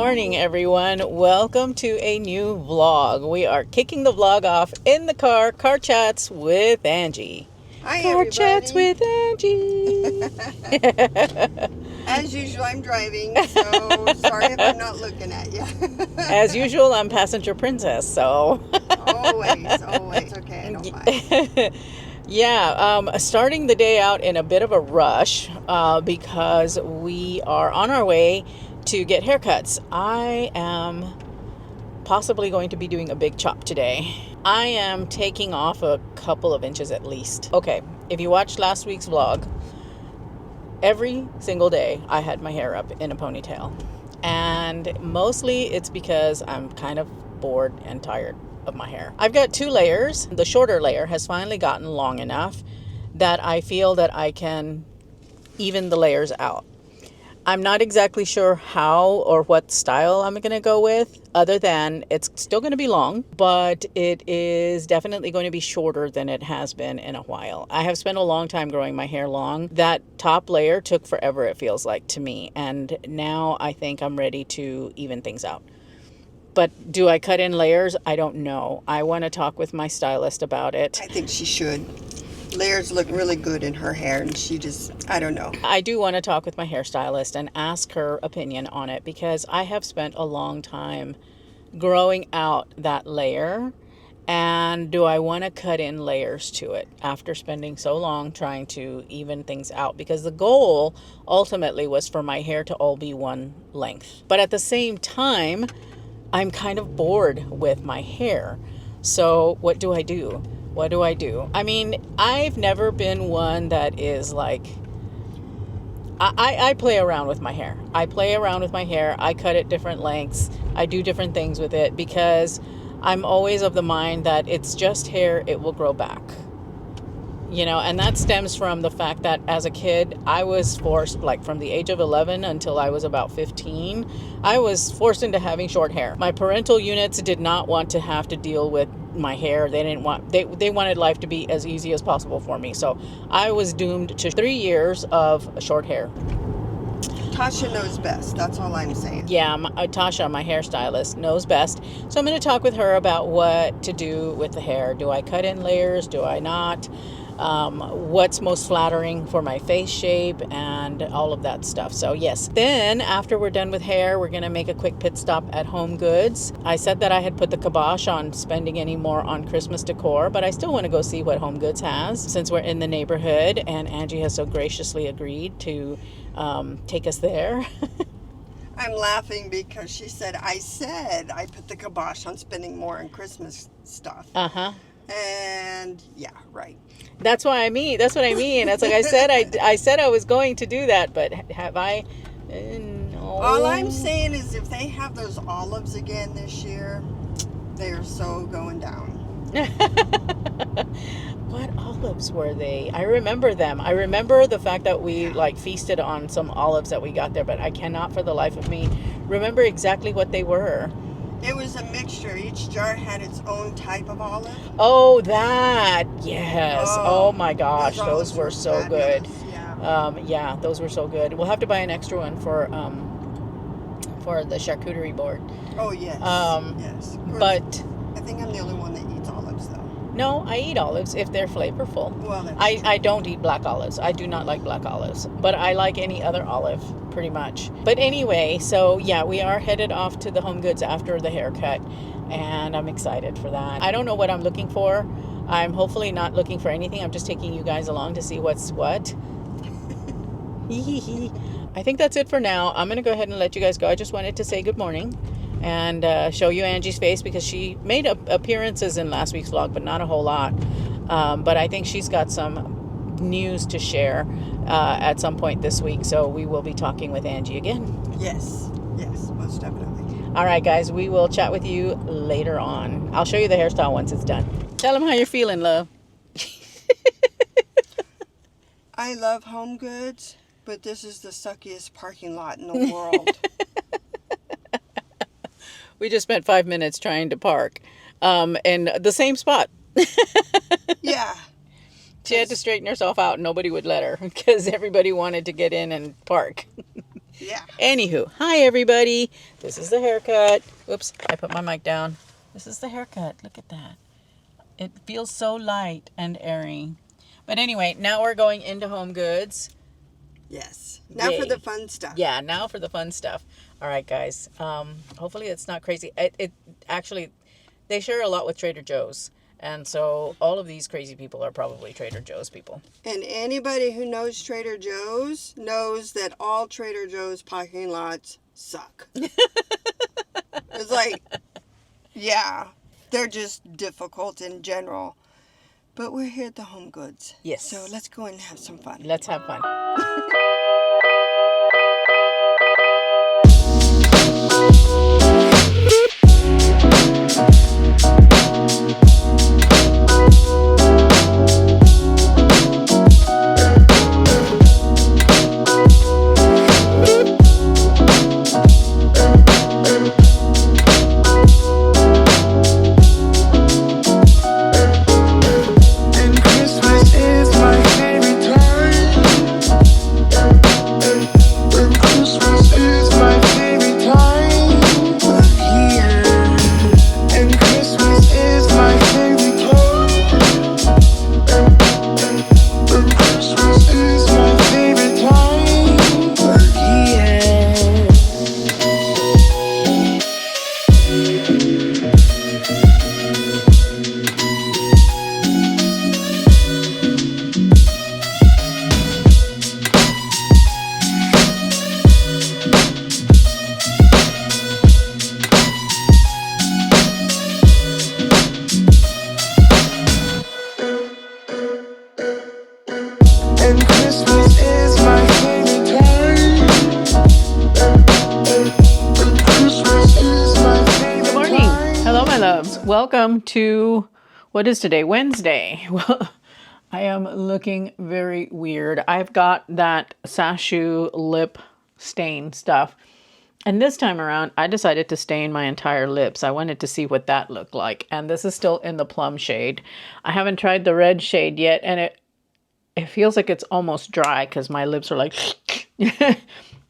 morning, everyone. Welcome to a new vlog. We are kicking the vlog off in the car chats with Angie. Hi, car everybody. chats with Angie. As usual, I'm driving, so sorry if I'm not looking at you. As usual, I'm passenger princess, so. Always. Okay, I don't mind. Yeah, starting the day out in a bit of a rush because we are on our way to get haircuts. I am possibly going to be doing a big chop today. I am taking off a couple of inches at least. Okay, if you watched last week's vlog, every single day I had my hair up in a ponytail. And mostly it's because I'm kind of bored and tired of my hair. I've got 2 layers. The shorter layer has finally gotten long enough that I feel that I can even the layers out. I'm not exactly sure how or what style I'm going to go with, other than it's still going to be long, but it is definitely going to be shorter than it has been in a while. I have spent a long time growing my hair long. That top layer took forever, it feels like to me, and now I think I'm ready to even things out. But do I cut in layers? I don't know. I want to talk with my stylist about it. I think she should. Layers look really good in her hair, and she just, I don't know. I do want to talk with my hairstylist and ask her opinion on it, because I have spent a long time growing out that layer. And do I want to cut in layers to it after spending so long trying to even things out? Because the goal ultimately was for my hair to all be one length. But at the same time, I'm kind of bored with my hair. So what do I do? What do I do? I mean, I've never been one that is like, I play around with my hair. I play around with my hair. I cut it different lengths. I do different things with it because I'm always of the mind that it's just hair, it will grow back. You know, and that stems from the fact that as a kid, I was forced, like from the age of 11 until I was about 15, I was forced into having short hair. My parental units did not want to have to deal with my hair. They didn't want, they wanted life to be as easy as possible for me. So I was doomed to 3 years of short hair. Tasha knows best. That's all I'm saying. Yeah, Tasha, my hairstylist, knows best. So I'm going to talk with her about what to do with the hair. Do I cut in layers? Do I not? What's most flattering for my face shape and all of that stuff. So yes, then after we're done with hair, we're going to make a quick pit stop at HomeGoods. I said that I had put the kibosh on spending any more on Christmas decor, but I still want to go see what HomeGoods has since we're in the neighborhood, and Angie has so graciously agreed to take us there. I'm laughing because she said I put the kibosh on spending more on Christmas stuff. Uh-huh. And yeah, right. That's what I mean. That's like I said, I said I was going to do that, but have I? No. All I'm saying is if they have those olives again this year, they're so going down. What olives were they? I remember them. I remember the fact that we like feasted on some olives that we got there, but I cannot for the life of me remember exactly what they were. It was a mixture. Each jar had its own type of olive. Oh, that. Yes. Oh my gosh. Those were so good. Yeah. Those were so good. We'll have to buy an extra one for the charcuterie board. Oh, yes. Yes. But I think I'm the only one that eats olives, though. no, I eat olives if they're flavorful. Well, I don't eat black olives. I do not like black olives, but I like any other olive pretty much. But anyway, so yeah, we are headed off to the HomeGoods after the haircut, and I'm excited for that. I don't know what I'm looking for. I'm hopefully not looking for anything. I'm just taking you guys along to see what's what. I think that's it for now. I'm going to go ahead and let you guys go. I just wanted to say good morning and show you Angie's face because she made appearances in last week's vlog, but not a whole lot. But I think she's got some news to share at some point this week, so we will be talking with Angie again. Yes, most definitely. All right, guys, we will chat with you later on. I'll show you the hairstyle once it's done. Tell them how you're feeling, love. I love HomeGoods, but this is the suckiest parking lot in the world. We just spent 5 minutes trying to park in the same spot. Yeah. She had to straighten herself out and nobody would let her because everybody wanted to get in and park. Yeah. Anywho, hi everybody. This is the haircut. Whoops, I put my mic down. This is the haircut. Look at that. It feels so light and airy. But anyway, now we're going into HomeGoods. Yes. Now Yay. for the fun stuff. Yeah, now for the fun stuff. All right, guys. Hopefully it's not crazy. It actually, they share a lot with Trader Joe's. And so all of these crazy people are probably Trader Joe's people. And anybody who knows Trader Joe's knows that all Trader Joe's parking lots suck. It's like, yeah, they're just difficult in general. But we're here at the HomeGoods. Yes. So let's go and have some fun. Let's have fun. Welcome to, what is today? Wednesday. Well, I am looking very weird. I've got that Sashu lip stain stuff. And this time around, I decided to stain my entire lips. I wanted to see what that looked like. And this is still in the plum shade. I haven't tried the red shade yet. And it feels like it's almost dry because my lips are like,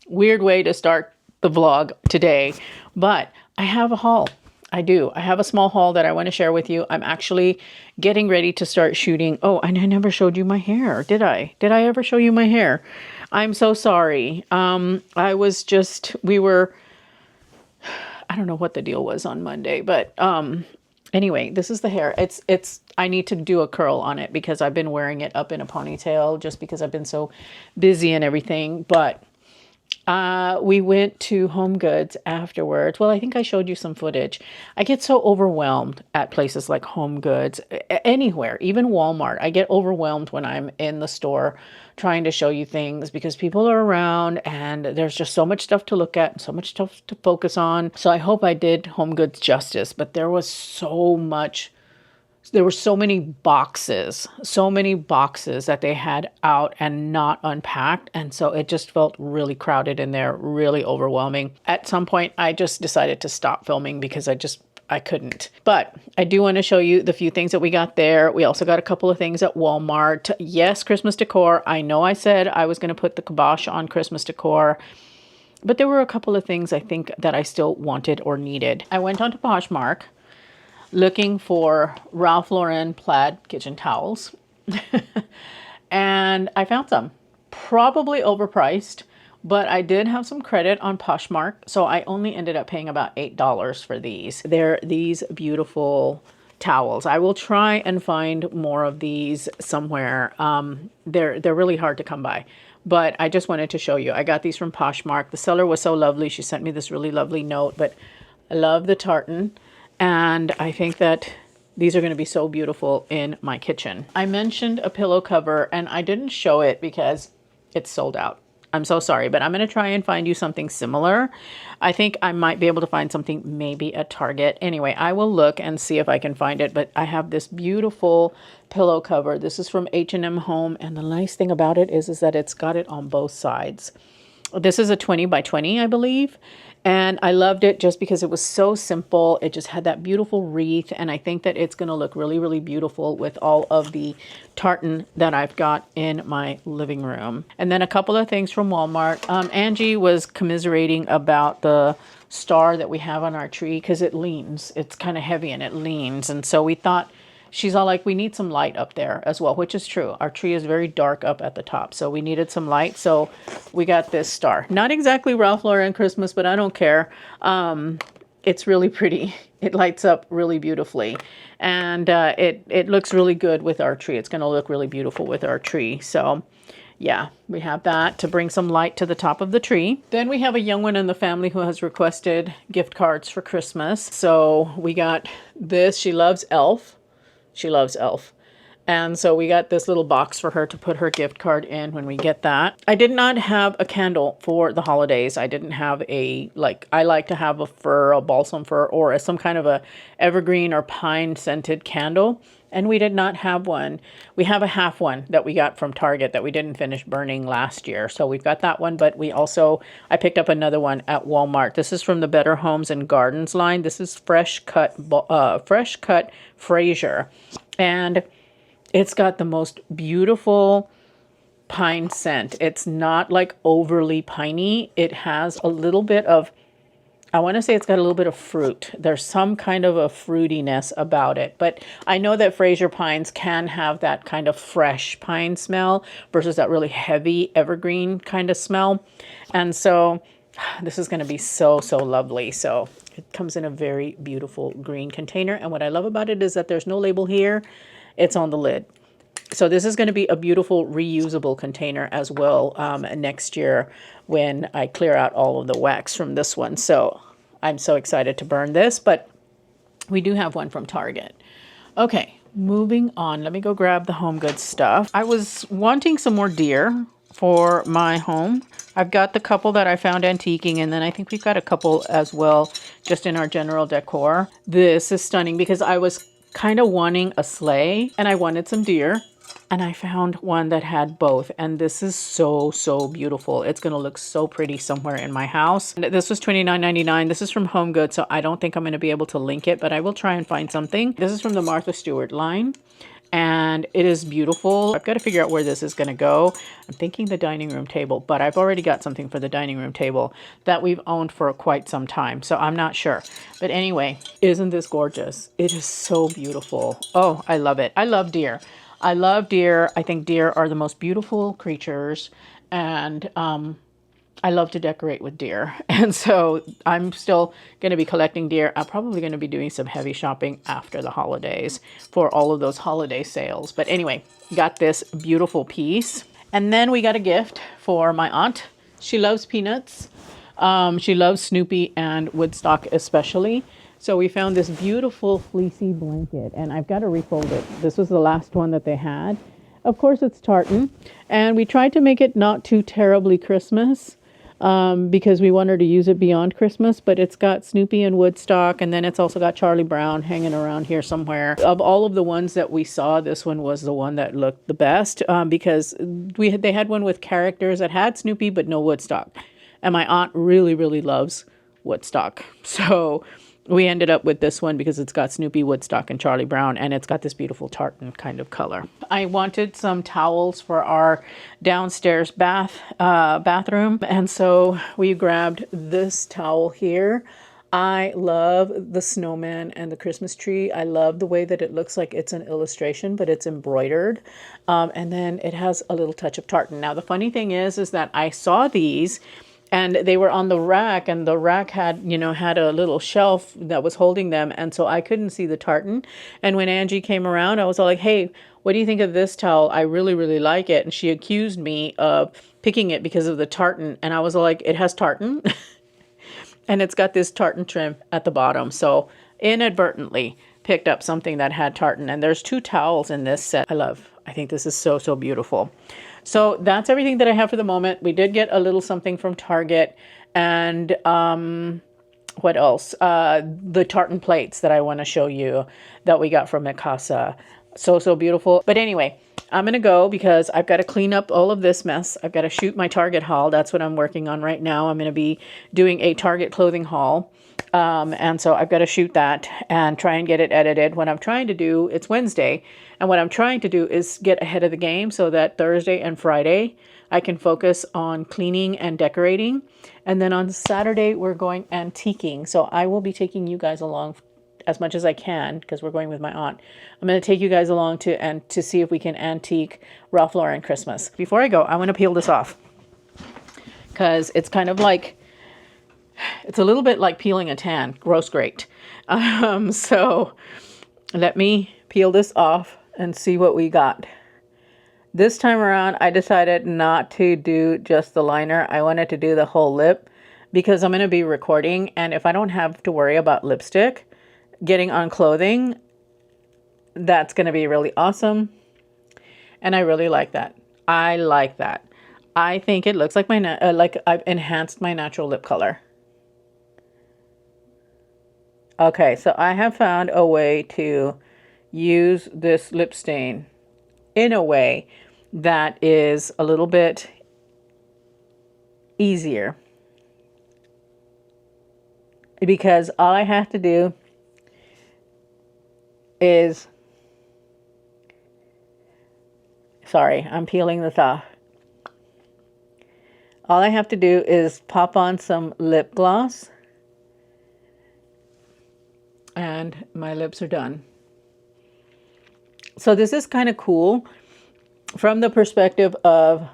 weird way to start the vlog today. But I have a haul. I do. I have a small haul that I want to share with you. I'm actually getting ready to start shooting. Oh, and I never showed you my hair, did I? Did I ever show you my hair? I'm so sorry. I don't know what the deal was on Monday, but anyway, this is the hair. I need to do a curl on it because I've been wearing it up in a ponytail just because I've been so busy and everything, but we went to HomeGoods afterwards. Well, I think I showed you some footage. I get so overwhelmed at places like HomeGoods, anywhere, even Walmart. I get overwhelmed when I'm in the store trying to show you things because people are around and there's just so much stuff to look at, so much stuff to focus on. So I hope I did HomeGoods justice, but there were so many boxes that they had out and not unpacked. And so it just felt really crowded in there, really overwhelming. At some point, I just decided to stop filming because I couldn't. But I do want to show you the few things that we got there. We also got a couple of things at Walmart. Yes, Christmas decor. I know I said I was going to put the kibosh on Christmas decor, but there were a couple of things I think that I still wanted or needed. I went on to Poshmark looking for Ralph Lauren plaid kitchen towels. And I found some. Probably overpriced, but I did have some credit on Poshmark, so I only ended up paying about $8 for these. They're these beautiful towels. I will try and find more of these somewhere. They're really hard to come by, but I just wanted to show you. I got these from Poshmark. The seller was so lovely. She sent me this really lovely note, but I love the tartan. And I think that these are going to be so beautiful in my kitchen. I mentioned a pillow cover and I didn't show it because it's sold out. I'm so sorry, but I'm going to try and find you something similar. I think I might be able to find something maybe at Target. Anyway, I will look and see if I can find it, but I have this beautiful pillow cover. This is from H&M Home, and the nice thing about it is that it's got it on both sides. This is a 20 by 20, I believe. And I loved it just because it was so simple. It just had that beautiful wreath. And I think that it's going to look really, really beautiful with all of the tartan that I've got in my living room. And then a couple of things from Walmart. Angie was commiserating about the star that we have on our tree because it leans. It's kind of heavy and it leans. And so we thought, she's all like, we need some light up there as well, which is true. Our tree is very dark up at the top, so we needed some light. So we got this star. Not exactly Ralph Lauren Christmas, but I don't care. It's really pretty. It lights up really beautifully. And it looks really good with our tree. It's going to look really beautiful with our tree. So yeah, we have that to bring some light to the top of the tree. Then we have a young one in the family who has requested gift cards for Christmas. So we got this. She loves Elf. She loves Elf. And so we got this little box for her to put her gift card in when we get that. I did not have a candle for the holidays. I didn't have I like to have a fir, a balsam fir, or some kind of a evergreen or pine scented candle. And we did not have one. We have a half one that we got from Target that we didn't finish burning last year. So we've got that one, but I picked up another one at Walmart. This is from the Better Homes and Gardens line. This is fresh cut Fraser. And it's got the most beautiful pine scent. It's not like overly piney. It has a little bit of, I want to say it's got a little bit of fruit. There's some kind of a fruitiness about it. But I know that Fraser pines can have that kind of fresh pine smell versus that really heavy evergreen kind of smell. And so this is going to be so, so lovely. So it comes in a very beautiful green container. And what I love about it is that there's no label here. It's on the lid. So this is going to be a beautiful reusable container as well next year when I clear out all of the wax from this one. So I'm so excited to burn this, but we do have one from Target. Okay, moving on. Let me go grab the HomeGoods stuff. I was wanting some more deer for my home. I've got the couple that I found antiquing, and then I think we've got a couple as well just in our general decor. This is stunning because I was kind of wanting a sleigh and I wanted some deer. And I found one that had both. And this is so, so beautiful. It's going to look so pretty somewhere in my house. And this was $29.99. This is from HomeGoods, so I don't think I'm going to be able to link it, but I will try and find something. This is from the Martha Stewart line. And it is beautiful. I've got to figure out where this is going to go. I'm thinking the dining room table, but I've already got something for the dining room table that we've owned for quite some time. So I'm not sure. But anyway, isn't this gorgeous? It is so beautiful. Oh, I love it. I love deer. I love deer. I think deer are the most beautiful creatures, and I love to decorate with deer. And so I'm still going to be collecting deer. I'm probably going to be doing some heavy shopping after the holidays for all of those holiday sales. But anyway, got this beautiful piece. And then we got a gift for my aunt. She loves peanuts. She loves Snoopy and Woodstock especially. So we found this beautiful fleecy blanket, and I've got to refold it. This was the last one that they had. Of course, it's tartan, and we tried to make it not too terribly Christmas because we wanted to use it beyond Christmas, but it's got Snoopy and Woodstock, and then it's also got Charlie Brown hanging around here somewhere. Of all of the ones that we saw, this one was the one that looked the best because they had one with characters that had Snoopy but no Woodstock, and my aunt really, really loves Woodstock. So we ended up with this one because it's got Snoopy, Woodstock, and Charlie Brown, and it's got this beautiful tartan kind of color. I wanted some towels for our downstairs bathroom, and so we grabbed this towel here. I love the snowman and the Christmas tree. I love the way that it looks like it's an illustration, but it's embroidered. And then it has a little touch of tartan. Now, the funny thing is that I saw these and they were on the rack, and the rack had a little shelf that was holding them. And so I couldn't see the tartan. And when Angie came around, I was all like, hey, what do you think of this towel? I really, really like it. And she accused me of picking it because of the tartan. And I was all like, it has tartan. And it's got this tartan trim at the bottom. So inadvertently picked up something that had tartan. And there's 2 towels in this set. I think this is so, so beautiful. So that's everything that I have for the moment. We did get a little something from Target, and what else? The tartan plates that I want to show you that we got from Mikasa. So, so beautiful. But anyway, I'm going to go because I've got to clean up all of this mess. I've got to shoot my Target haul. That's what I'm working on right now. I'm going to be doing a Target clothing haul. And so I've got to shoot that and try and get it edited. What I'm trying to do, it's Wednesday, and what I'm trying to do is get ahead of the game so that Thursday and Friday I can focus on cleaning and decorating. And then on Saturday, we're going antiquing. So I will be taking you guys along as much as I can because we're going with my aunt. I'm going to take you guys along to see if we can antique Ralph Lauren Christmas. Before I go, I want to peel this off because it's kind of like, it's a little bit like peeling a tan, roast grate. So let me peel this off and see what we got. This time around, I decided not to do just the liner. I wanted to do the whole lip because I'm going to be recording. And if I don't have to worry about lipstick getting on clothing, that's going to be really awesome. And I really like that. I like that. I think it looks like like I've enhanced my natural lip color. Okay, so I have found a way to use this lip stain in a way that is a little bit easier. Because all I have to do is, sorry, I'm peeling this off. All I have to do is pop on some lip gloss and my lips are done. So this is kind of cool from the perspective of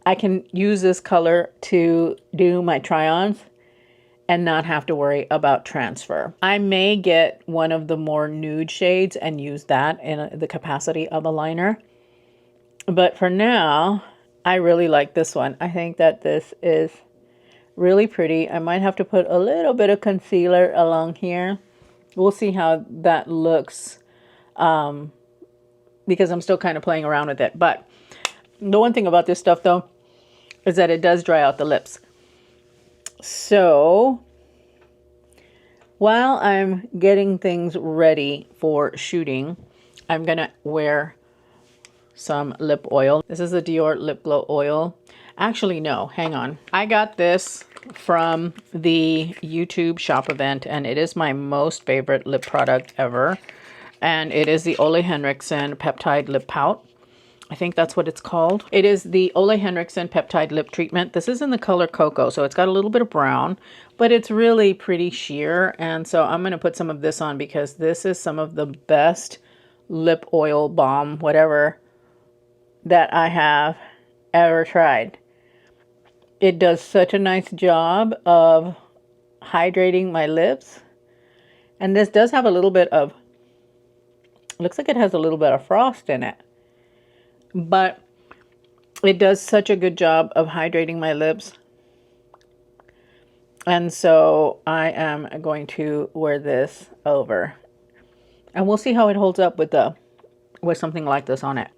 I can use this color to do my try-ons and not have to worry about transfer. I may get one of the more nude shades and use that in the capacity of a liner. But for now, I really like this one. I think that this is really pretty. I might have to put a little bit of concealer along here. We'll see how that looks because I'm still kind of playing around with it. But the one thing about this stuff though is that it does dry out the lips. So while I'm getting things ready for shooting, I'm gonna wear some lip oil. This is the Dior Lip Glow Oil. Actually, no, hang on. I got this from the YouTube shop event and it is my most favorite lip product ever. And it is the Ole Henriksen Peptide Lip Pout. I think that's what it's called. It is the Ole Henriksen Peptide Lip Treatment. This is in the color Cocoa, so it's got a little bit of brown, but it's really pretty sheer. And so I'm going to put some of this on because this is some of the best lip oil balm, whatever, that I have ever tried. It does such a nice job of hydrating my lips. And this does have a little bit of, looks like it has a little bit of frost in it. But it does such a good job of hydrating my lips. And so I am going to wear this over. And we'll see how it holds up with something like this on it.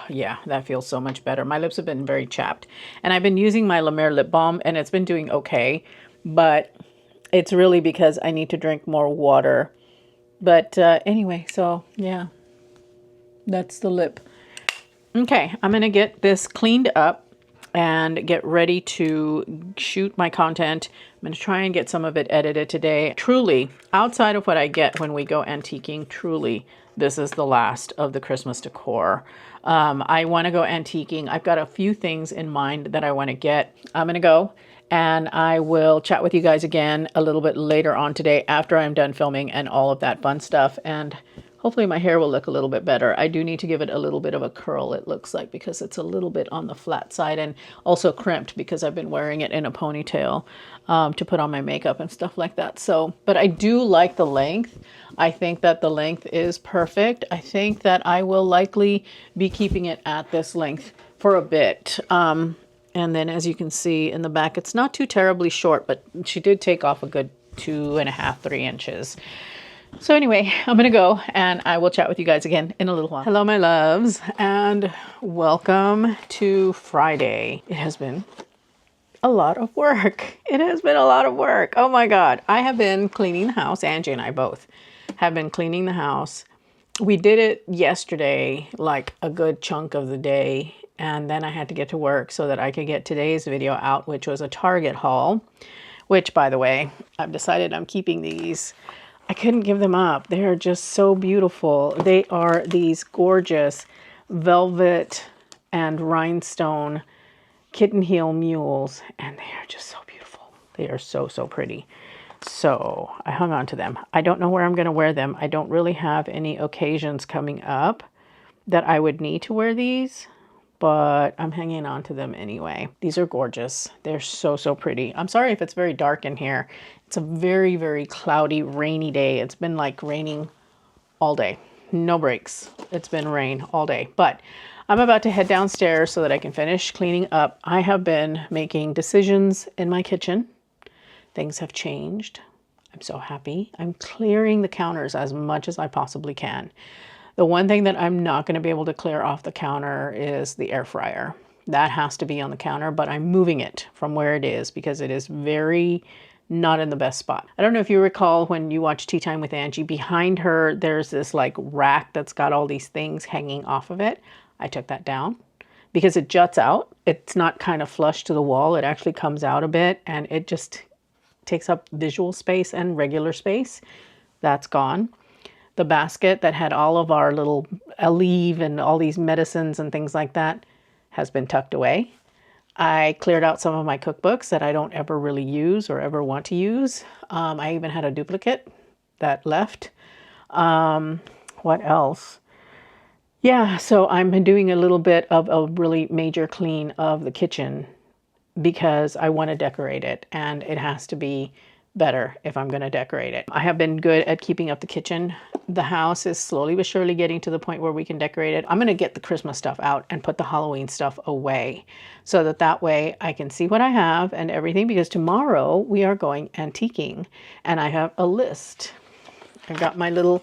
Yeah, that feels so much better. My lips have been very chapped. And I've been using my La Mer lip balm and it's been doing okay. But it's really because I need to drink more water. But anyway, so yeah, that's the lip. Okay, I'm going to get this cleaned up and get ready to shoot my content. I'm going to try and get some of it edited today. Truly, outside of what I get when we go antiquing, truly, this is the last of the Christmas decor. I want to go antiquing. I've got a few things in mind that I want to get. I'm going to go and I will chat with you guys again a little bit later on today after I'm done filming and all of that fun stuff. And hopefully my hair will look a little bit better. I do need to give it a little bit of a curl, it looks like, because it's a little bit on the flat side and also crimped because I've been wearing it in a ponytail to put on my makeup and stuff like that. So, but I do like the length. I think that the length is perfect. I think that I will likely be keeping it at this length for a bit. And then as you can see in the back, it's not too terribly short, but she did take off a good 2.5, 3 inches. So anyway, I'm going to go and I will chat with you guys again in a little while. Hello, my loves, and welcome to Friday. It has been a lot of work. It has been a lot of work. Oh my God. I have been cleaning the house. Angie and I both have been cleaning the house we did it yesterday, like a good chunk of the day, and then I had to get to work so that I could get today's video out, which was a Target haul, which, by the way, I've decided I'm keeping these. I couldn't give them up. They are just so beautiful. They are these gorgeous velvet and rhinestone kitten heel mules, and they are just so beautiful. They are so, so pretty. So I hung on to them. I don't know where I'm going to wear them. I don't really have any occasions coming up that I would need to wear these, but I'm hanging on to them anyway. These are gorgeous. They're so, so pretty. I'm sorry if it's very dark in here. It's a very, very cloudy, rainy day. It's been like raining all day. No breaks. It's been rain all day. But I'm about to head downstairs so that I can finish cleaning up. I have been making decisions in my kitchen. Things have changed. I'm so happy. I'm clearing the counters as much as I possibly can. The one thing that I'm not going to be able to clear off the counter is the air fryer. That has to be on the counter, but I'm moving it from where it is because it is very not in the best spot. I don't know if you recall when you watch Tea Time with Angie, behind her there's this like rack that's got all these things hanging off of it. I took that down because it juts out. It's not kind of flush to the wall. It actually comes out a bit, and it just takes up visual space and regular space. That's gone. The basket that had all of our little Aleve and all these medicines and things like that has been tucked away. I cleared out some of my cookbooks that I don't ever really use or ever want to use. I even had a duplicate that left. What else? Yeah, so I'm doing a little bit of a really major clean of the kitchen because I want to decorate it, and it has to be better if I'm going to decorate it. I have been good at keeping up the kitchen. The house is slowly but surely getting to the point where we can decorate it. I'm going to get the Christmas stuff out and put the Halloween stuff away so that way I can see what I have and everything, because tomorrow we are going antiquing and I have a list. I've got my little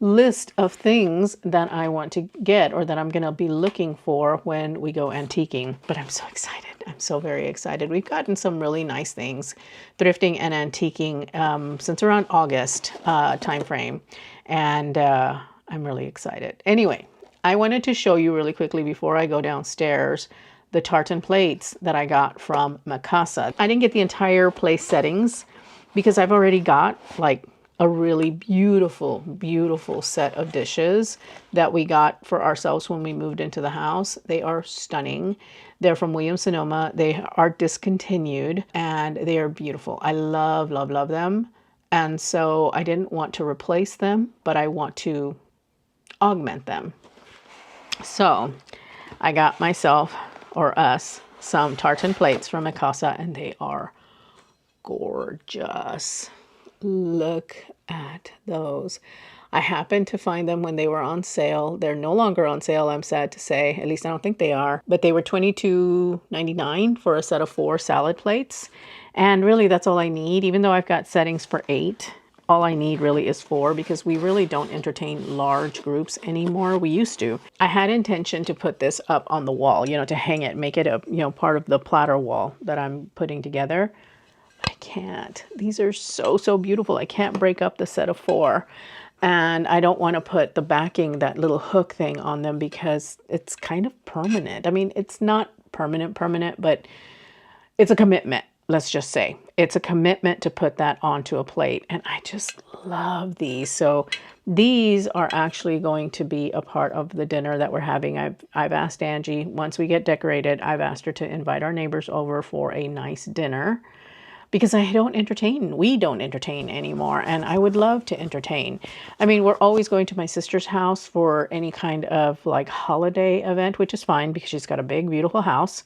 list of things that I want to get or that I'm going to be looking for when we go antiquing. But I'm so excited. I'm so very excited. We've gotten some really nice things thrifting and antiquing since around August time frame. And I'm really excited. Anyway, I wanted to show you really quickly before I go downstairs the tartan plates that I got from Mikasa. I didn't get the entire place settings because I've already got like a really beautiful, beautiful set of dishes that we got for ourselves when we moved into the house. They are stunning. They're from Williams-Sonoma. They are discontinued and they are beautiful. I love, love, love them. And so I didn't want to replace them, but I want to augment them. So I got myself, or us, some tartan plates from Mikasa, and they are gorgeous. Look at those. I happened to find them when they were on sale. They're no longer on sale, I'm sad to say. At least I don't think they are. But they were $22.99 for a set of 4 salad plates. And really, that's all I need. Even though I've got settings for 8, all I need really is 4 because we really don't entertain large groups anymore. We used to. I had intention to put this up on the wall, to hang it, make it a, part of the platter wall that I'm putting together. I can't. These are so, so beautiful. I can't break up the set of 4. And I don't want to put the backing, that little hook thing on them because it's kind of permanent. I mean, it's not permanent, but it's a commitment. Let's just say it's a commitment to put that onto a plate. And I just love these. So these are actually going to be a part of the dinner that we're having. I've asked Angie, once we get decorated, I've asked her to invite our neighbors over for a nice dinner. Because we don't entertain anymore, and I would love to entertain. I mean, we're always going to my sister's house for any kind of like holiday event, which is fine because she's got a big, beautiful house.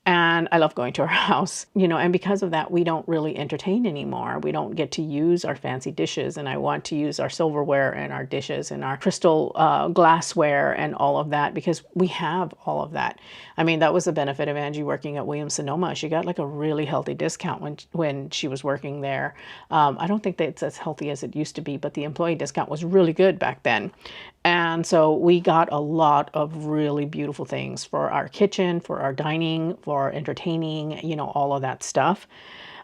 And I love going to her house, and because of that, we don't really entertain anymore. We don't get to use our fancy dishes, and I want to use our silverware and our dishes and our crystal glassware and all of that because we have all of that. I mean, that was the benefit of Angie working at Williams-Sonoma. She got like a really healthy discount when she was working there. I don't think that it's as healthy as it used to be, but the employee discount was really good back then. And so we got a lot of really beautiful things for our kitchen, for our dining, for our entertaining, all of that stuff.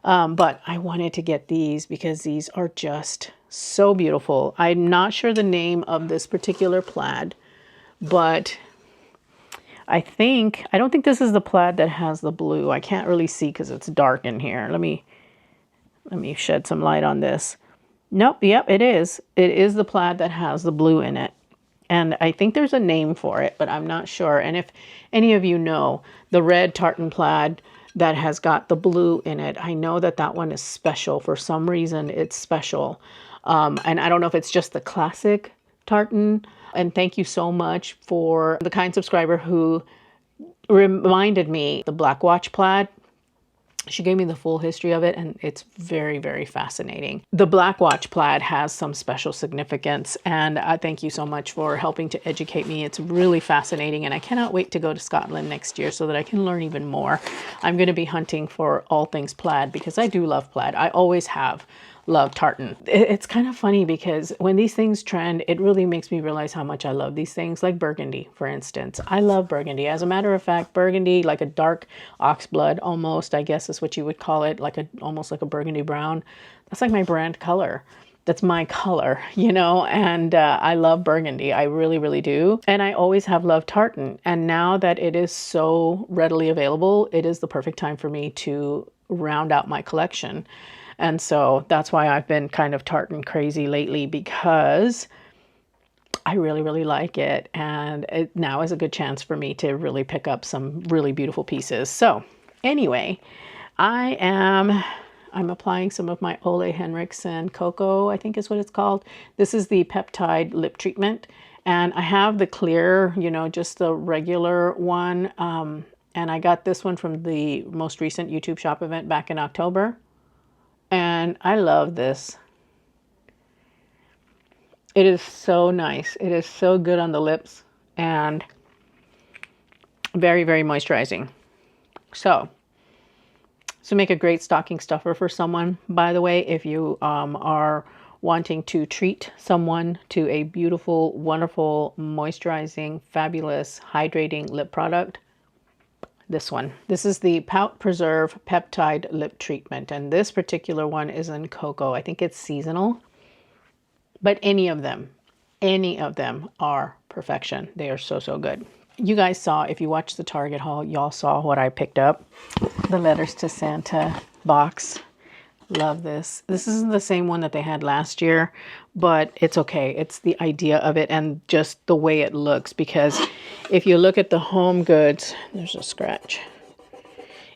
But I wanted to get these because these are just so beautiful. I'm not sure the name of this particular plaid, but I don't think this is the plaid that has the blue. I can't really see because it's dark in here. Let me shed some light on this. Nope, yep, it is. It is the plaid that has the blue in it. And I think there's a name for it, but I'm not sure. And if any of you know the red tartan plaid that has got the blue in it, I know that that one is special. For some reason, it's special. And I don't know if it's just the classic tartan. And thank you so much for the kind subscriber who reminded me the Black Watch plaid. She gave me the full history of it, and it's very, very fascinating. The Black Watch plaid has some special significance, and I thank you so much for helping to educate me. It's really fascinating, and I cannot wait to go to Scotland next year so that I can learn even more. I'm going to be hunting for all things plaid because I do love plaid. I always have love tartan. It's kind of funny because when these things trend, it really makes me realize how much I love these things, like burgundy, for instance. I love burgundy. As a matter of fact, burgundy, like a dark oxblood almost, I guess is what you would call it, like almost like a burgundy brown. That's like my brand color. That's my color, you know, and I love burgundy. I really, really do. And I always have loved tartan. And now that it is so readily available, it is the perfect time for me to round out my collection. And so that's why I've been kind of tartan crazy lately, because I really, really like it. And it now is a good chance for me to really pick up some really beautiful pieces. So anyway, I'm applying some of my Ole Henriksen Cocoa, I think is what it's called. This is the peptide lip treatment. And I have the clear, you know, just the regular one. And I got this one from the most recent YouTube shop event back in October. And I love this. It is so nice. It is so good on the lips and very, very moisturizing. So make a great stocking stuffer for someone. By the way, if you are wanting to treat someone to a beautiful, wonderful, moisturizing, fabulous, hydrating lip product, this one. This is the Pout Preserve Peptide Lip Treatment, and this particular one is in cocoa. I think it's seasonal, but any of them are perfection. They are so, so good. You guys saw, if you watched the Target haul, y'all saw what I picked up. The Letters to Santa box. Love this. This isn't the same one that they had last year, but it's okay. It's the idea of it and just the way it looks, because if you look at the HomeGoods, there's a scratch.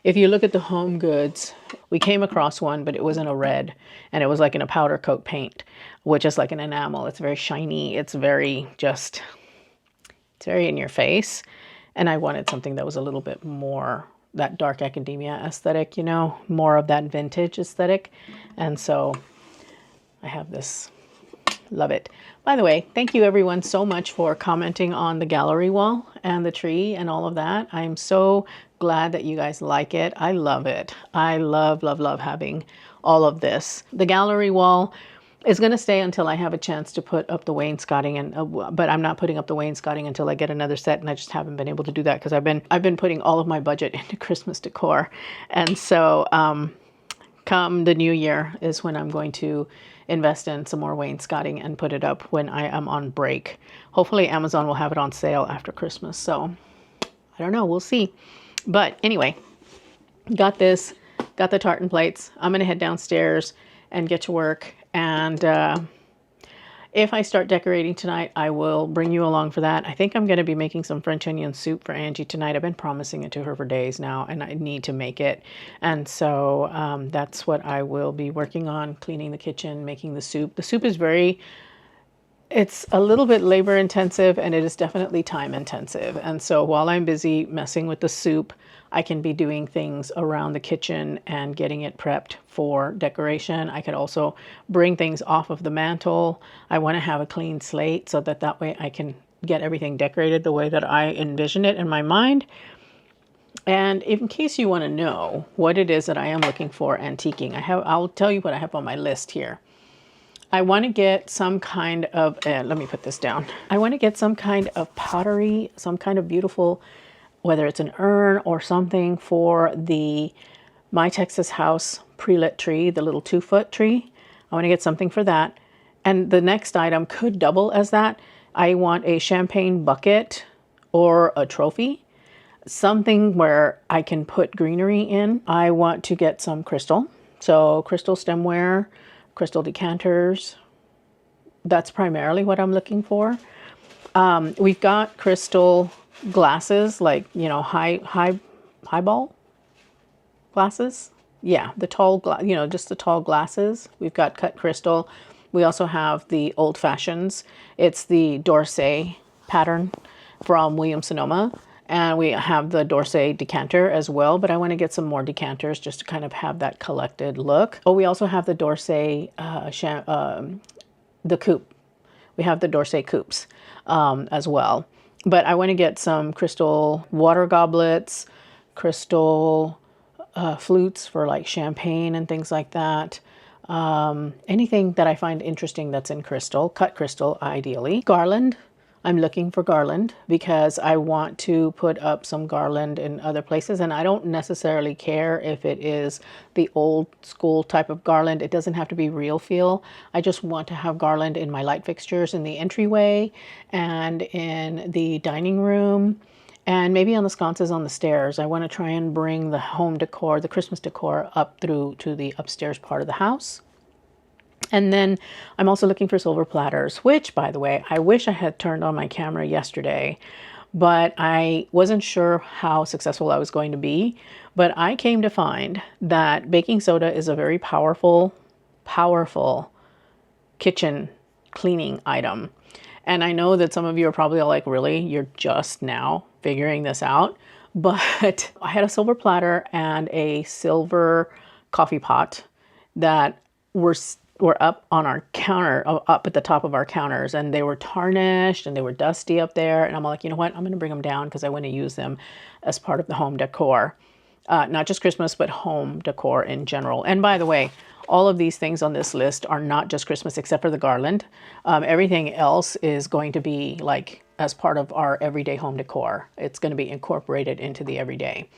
If you look at the HomeGoods, we came across one, but it was in a red, and it was like in a powder coat paint, which is like an enamel. It's very shiny. It's very in your face. And I wanted something that was a little bit more that dark academia aesthetic, you know, more of that vintage aesthetic. And so I have this. Love it. By the way, thank you everyone so much for commenting on the gallery wall and the tree and all of that. I'm so glad that you guys like it. I love it. I love, love, love having all of this. The gallery wall is going to stay until I have a chance to put up the wainscoting, and but I'm not putting up the wainscoting until I get another set, and I just haven't been able to do that because I've been putting all of my budget into Christmas decor. And so come the new year is when I'm going to invest in some more wainscoting and put it up when I am on break. Hopefully Amazon will have it on sale after Christmas. So I don't know, we'll see. But anyway, got this, got the tartan plates. I'm going to head downstairs and get to work. And if I start decorating tonight, I will bring you along for that. I think I'm going to be making some French onion soup for Angie tonight. I've been promising it to her for days now, and I need to make it. And so that's what I will be working on, cleaning the kitchen, making the soup. The soup is it's a little bit labor intensive, and it is definitely time intensive. And so while I'm busy messing with the soup, I can be doing things around the kitchen and getting it prepped for decoration. I could also bring things off of the mantle. I want to have a clean slate so that way I can get everything decorated the way that I envision it in my mind. And in case you want to know what it is that I am looking for antiquing, I'll tell you what I have on my list here. I want to get some kind of, let me put this down. I want to get some kind of pottery, some kind of beautiful, whether it's an urn or something for the My Texas House pre-lit tree, the little 2-foot tree. I want to get something for that. And the next item could double as that. I want a champagne bucket or a trophy. Something where I can put greenery in. I want to get some crystal. So crystal stemware, crystal decanters. That's primarily what I'm looking for. We've got crystal glasses, like, you know, highball glasses. Yeah, the tall, just the tall glasses. We've got cut crystal. We also have the old fashions. It's the D'Orsay pattern from Williams-Sonoma. And we have the D'Orsay decanter as well, but I want to get some more decanters just to kind of have that collected look. Oh, we also have the D'Orsay, the coupe. We have the D'Orsay coupes as well. But I want to get some crystal water goblets, crystal flutes for like champagne and things like that. Anything that I find interesting that's in crystal, cut crystal ideally. Garland. I'm looking for garland because I want to put up some garland in other places, and I don't necessarily care if it is the old school type of garland. It doesn't have to be real feel. I just want to have garland in my light fixtures in the entryway and in the dining room and maybe on the sconces on the stairs. I want to try and bring the home decor, the Christmas decor, up through to the upstairs part of the house. And then I'm also looking for silver platters, which, by the way, I wish I had turned on my camera yesterday, but I wasn't sure how successful I was going to be. But I came to find that baking soda is a very powerful, powerful kitchen cleaning item. And I know that some of you are probably all like, really? You're just now figuring this out? But I had a silver platter and a silver coffee pot that were up on our counter, up at the top of our counters, and they were tarnished and they were dusty up there. And I'm like, you know what? I'm going to bring them down because I want to use them as part of the home decor. Not just Christmas, but home decor in general. And by the way, all of these things on this list are not just Christmas except for the garland. Everything else is going to be like as part of our everyday home decor. It's going to be incorporated into the everyday.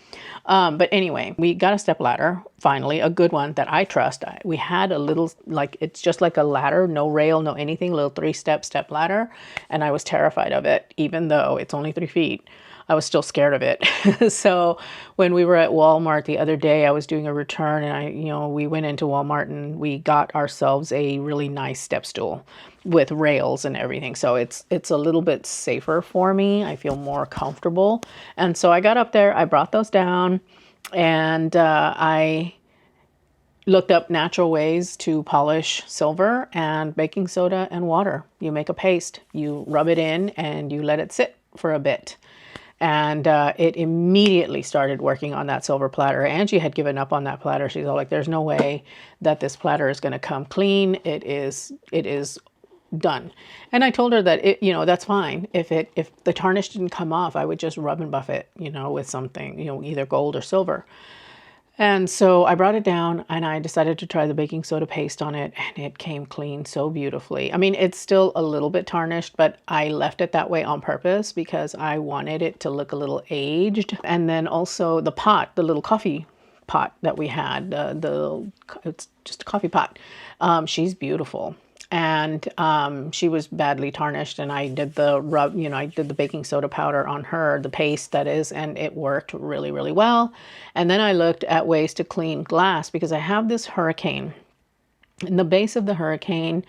But anyway, we got a step ladder, finally, a good one that I trust. We had a little, like, it's just like a ladder, no rail, no anything, little 3-step step ladder. And I was terrified of it, even though it's only 3 feet. I was still scared of it. So when we were at Walmart the other day, I was doing a return and we went into Walmart and we got ourselves a really nice step stool with rails and everything. So it's a little bit safer for me. I feel more comfortable. And so I got up there, I brought those down, and I looked up natural ways to polish silver and baking soda and water. You make a paste, you rub it in, and you let it sit for a bit. And it immediately started working on that silver platter. Angie had given up on that platter. She's all like, there's no way that this platter is going to come clean. It is done. And I told her that that's fine. If the tarnish didn't come off, I would just rub and buff it, with something, either gold or silver. And so I brought it down and I decided to try the baking soda paste on it, and it came clean so beautifully. I mean, it's still a little bit tarnished, but I left it that way on purpose because I wanted it to look a little aged. And then also the pot, the little coffee pot that we had, it's just a coffee pot. She's beautiful. And she was badly tarnished, and I did the rub, I did the baking soda powder on her, the paste that is, and it worked really, really well. And then I looked at ways to clean glass because I have this hurricane, and the base of the hurricane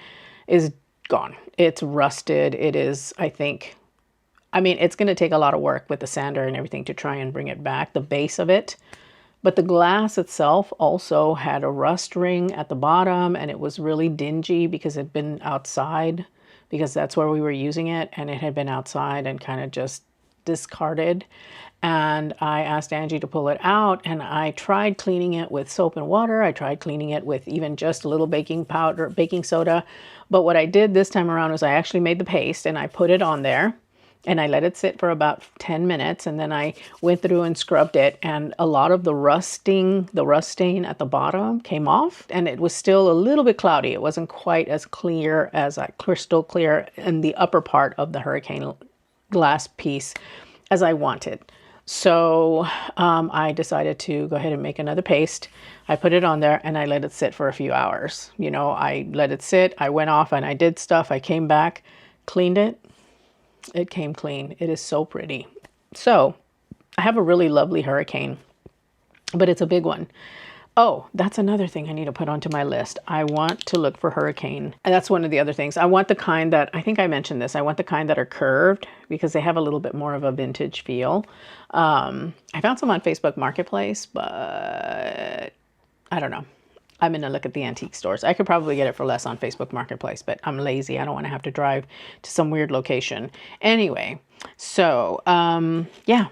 is gone. It's rusted. It is, it's going to take a lot of work with the sander and everything to try and bring it back, the base of it. But the glass itself also had a rust ring at the bottom, and it was really dingy because it had been outside, because that's where we were using it, and it had been outside and kind of just discarded. And I asked Angie to pull it out, and I tried cleaning it with soap and water. I tried cleaning it with even just a little baking powder, baking soda. But what I did this time around was I actually made the paste and I put it on there. And I let it sit for about 10 minutes, and then I went through and scrubbed it, and a lot of the rust stain at the bottom came off, and it was still a little bit cloudy. It wasn't quite as clear as crystal clear in the upper part of the hurricane glass piece as I wanted. So I decided to go ahead and make another paste. I put it on there and I let it sit for a few hours. You know, I let it sit. I went off and I did stuff. I came back, cleaned it. It came clean. It is so pretty. So I have a really lovely hurricane, but it's a big one. Oh, that's another thing I need to put onto my list. I want to look for hurricane. And that's one of the other things. I want the kind that, I think I mentioned this, I want the kind that are curved because they have a little bit more of a vintage feel. I found some on Facebook Marketplace, but I don't know. I'm going to look at the antique stores. I could probably get it for less on Facebook Marketplace, but I'm lazy. I don't want to have to drive to some weird location. Anyway, so yeah,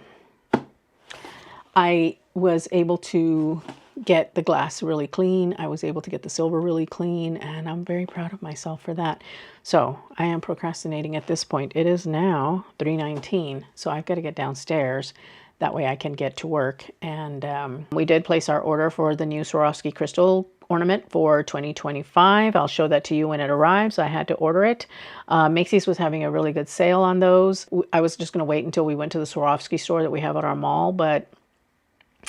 I was able to get the glass really clean. I was able to get the silver really clean, and I'm very proud of myself for that. So I am procrastinating at this point. It is now 3:19, so I've got to get downstairs. That way I can get to work. And we did place our order for the new Swarovski crystal ornament for 2025. I'll show that to you when it arrives. I had to order it. Macy's was having a really good sale on those. I was just going to wait until we went to the Swarovski store that we have at our mall, but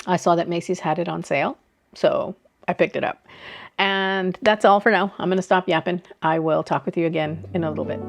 I saw that Macy's had it on sale, so I picked it up. And that's all for now. I'm going to stop yapping. I will talk with you again in a little bit.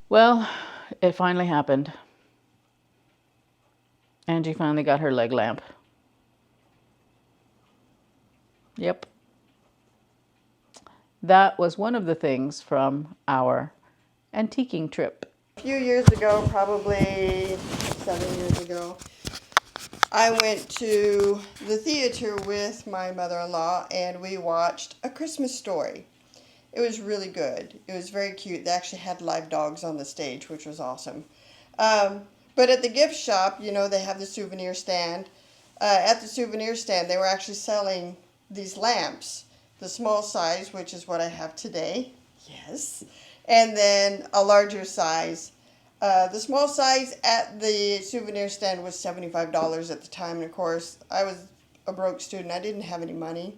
Well, it finally happened. Angie finally got her leg lamp. Yep. That was one of the things from our antiquing trip. A few years ago, probably 7 years ago, I went to the theater with my mother-in-law and we watched A Christmas Story. It was really good. It was very cute. They actually had live dogs on the stage, which was awesome. But at the gift shop, you know, they have the souvenir stand. At the souvenir stand, they were actually selling these lamps. The small size, which is what I have today. Yes. And then a larger size. The small size at the souvenir stand was $75 at the time. And of course, I was a broke student. I didn't have any money.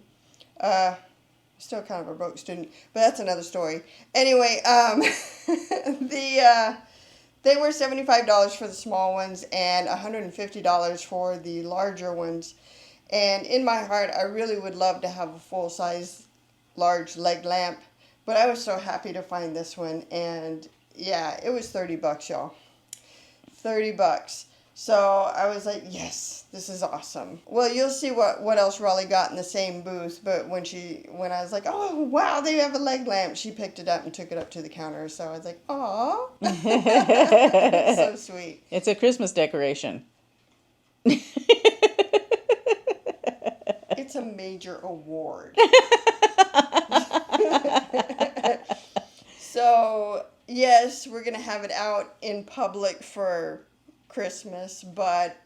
Still kind of a broke student, but that's another story. Anyway, they were $75 for the small ones and $150 for the larger ones. And in my heart, I really would love to have a full-size large leg lamp, but I was so happy to find this one. And yeah, it was $30, y'all. $30. So I was like, yes, this is awesome. Well, you'll see what else Raleigh got in the same booth. But when I was like, oh, wow, they have a leg lamp, she picked it up and took it up to the counter. So I was like, aw. So sweet. It's a Christmas decoration. It's a major award. So, yes, we're going to have it out in public for Christmas, but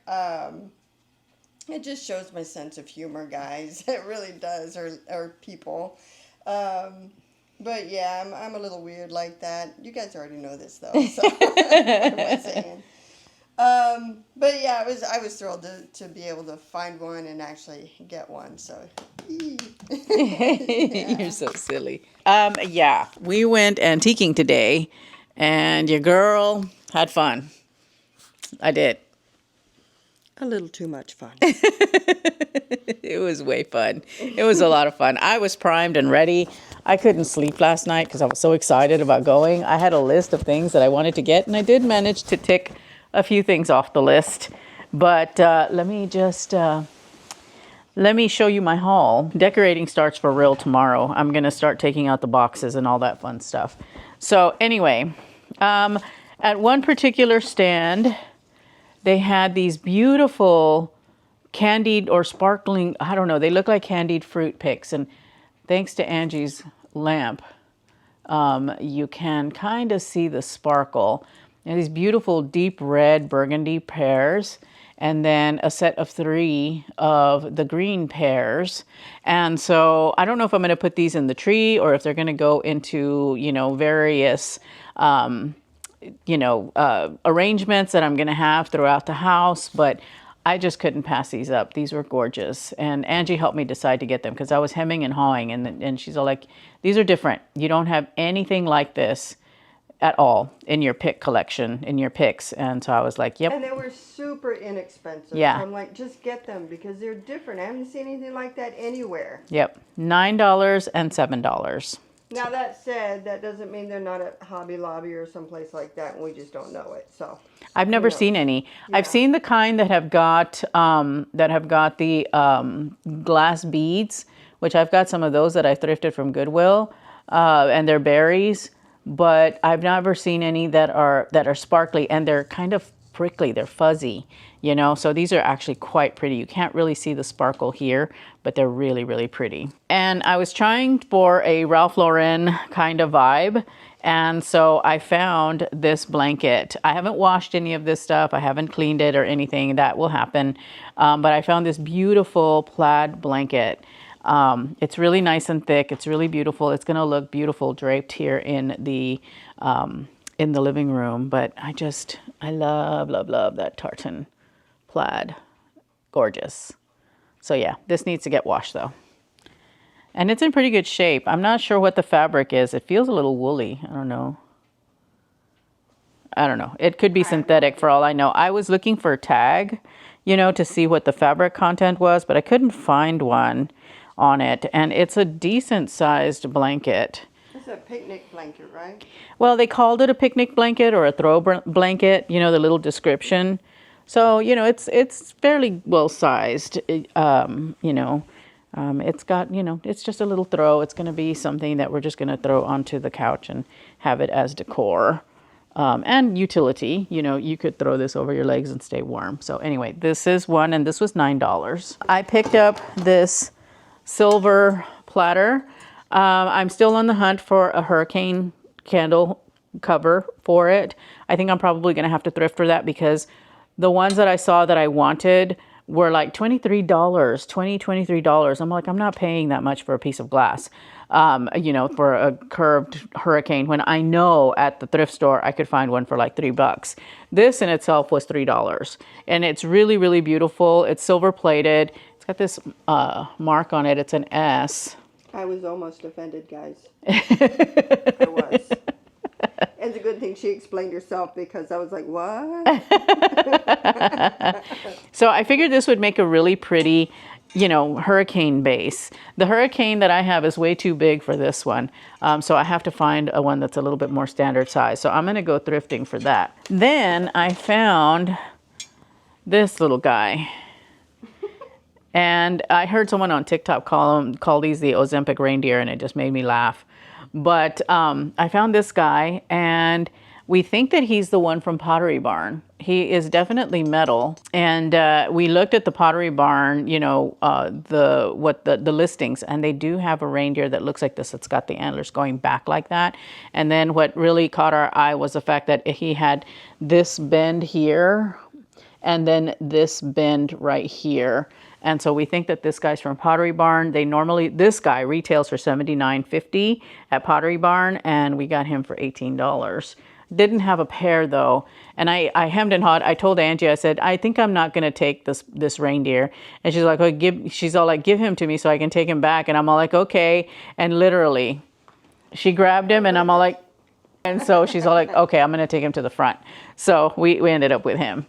it just shows my sense of humor, guys. It really does, or people. But yeah, I'm a little weird like that. You guys already know this, though, so what am I saying? But yeah, I was thrilled to be able to find one and actually get one. So, You're so silly. Yeah, we went antiquing today, and your girl had fun. I did. a little too much fun. It was way fun. It was a lot of fun. I was primed and ready. I couldn't sleep last night because I was so excited about going. I had a list of things that I wanted to get, and I did manage to tick a few things off the list. But let me show you my haul. Decorating starts for real tomorrow. I'm going to start taking out the boxes and all that fun stuff. So anyway, at one particular stand, they had these beautiful candied or sparkling, I don't know, they look like candied fruit picks. And thanks to Angie's lamp, you can kind of see the sparkle. And these beautiful deep red burgundy pears, and then a set of 3 of the green pears. And so I don't know if I'm going to put these in the tree or if they're going to go into, various, arrangements that I'm going to have throughout the house. But I just couldn't pass these up. These were gorgeous. And Angie helped me decide to get them because I was hemming and hawing. And she's all like, these are different. You don't have anything like this at all in your pick collection, in your picks. And so I was like, yep. And they were super inexpensive. Yeah. So I'm like, just get them because they're different. I haven't seen anything like that anywhere. Yep. $9 and $7. Now that said, that doesn't mean they're not at Hobby Lobby or someplace like that, and we just don't know it. So I've never seen any. Yeah. I've seen the kind that have got the glass beads, which I've got some of those that I thrifted from Goodwill, and they're berries. But I've never seen any that are sparkly, and they're kind of prickly. They're fuzzy, So these are actually quite pretty. You can't really see the sparkle here, but they're really, really pretty. And I was trying for a Ralph Lauren kind of vibe, and so I found this blanket. I haven't washed any of this stuff. I haven't cleaned it or anything. That will happen. But I found this beautiful plaid blanket. It's really nice and thick. It's really beautiful. It's going to look beautiful draped here in the living room. But I love, love, love that tartan plaid. Gorgeous. So yeah, this needs to get washed though. And it's in pretty good shape. I'm not sure what the fabric is. It feels a little woolly. I don't know. It could be synthetic for all I know. I was looking for a tag, to see what the fabric content was, but I couldn't find one on it. And it's a decent sized blanket. It's a picnic blanket, right? Well, they called it a picnic blanket or a throw blanket, the little description. So, it's fairly well sized. It's got, it's just a little throw. It's going to be something that we're just going to throw onto the couch and have it as decor. And utility, you could throw this over your legs and stay warm. So anyway, this is one, and this was $9. I picked up this silver platter. I'm still on the hunt for a hurricane candle cover for it. I think I'm probably going to have to thrift for that because the ones that I saw that I wanted were like $23. I'm like, I'm not paying that much for a piece of glass, for a curved hurricane, when I know at the thrift store I could find one for like $3. This in itself was $3. And it's really, really beautiful. It's silver plated. It's got this mark on it. It's an S. I was almost offended, guys. I was. And it's a good thing she explained herself because I was like, what? So I figured this would make a really pretty, hurricane base. The hurricane that I have is way too big for this one. So I have to find a one that's a little bit more standard size. So I'm going to go thrifting for that. Then I found this little guy. And I heard someone on TikTok call these the Ozempic reindeer, and it just made me laugh. But I found this guy, and we think that he's the one from Pottery Barn. He is definitely metal. And we looked at the Pottery Barn, the listings, and they do have a reindeer that looks like this. It's got the antlers going back like that. And then what really caught our eye was the fact that he had this bend here, and then this bend right here. And so we think that this guy's from Pottery Barn. This guy retails for $79.50 at Pottery Barn, and we got him for $18. Didn't have a pair though. And I hemmed and hawed. I told Angie, I said, I think I'm not going to take this reindeer. And she's like, oh, she's all like, give him to me so I can take him back. And I'm all like, okay. And literally she grabbed him and I'm all like, and so she's all like, okay, I'm going to take him to the front. So we ended up with him.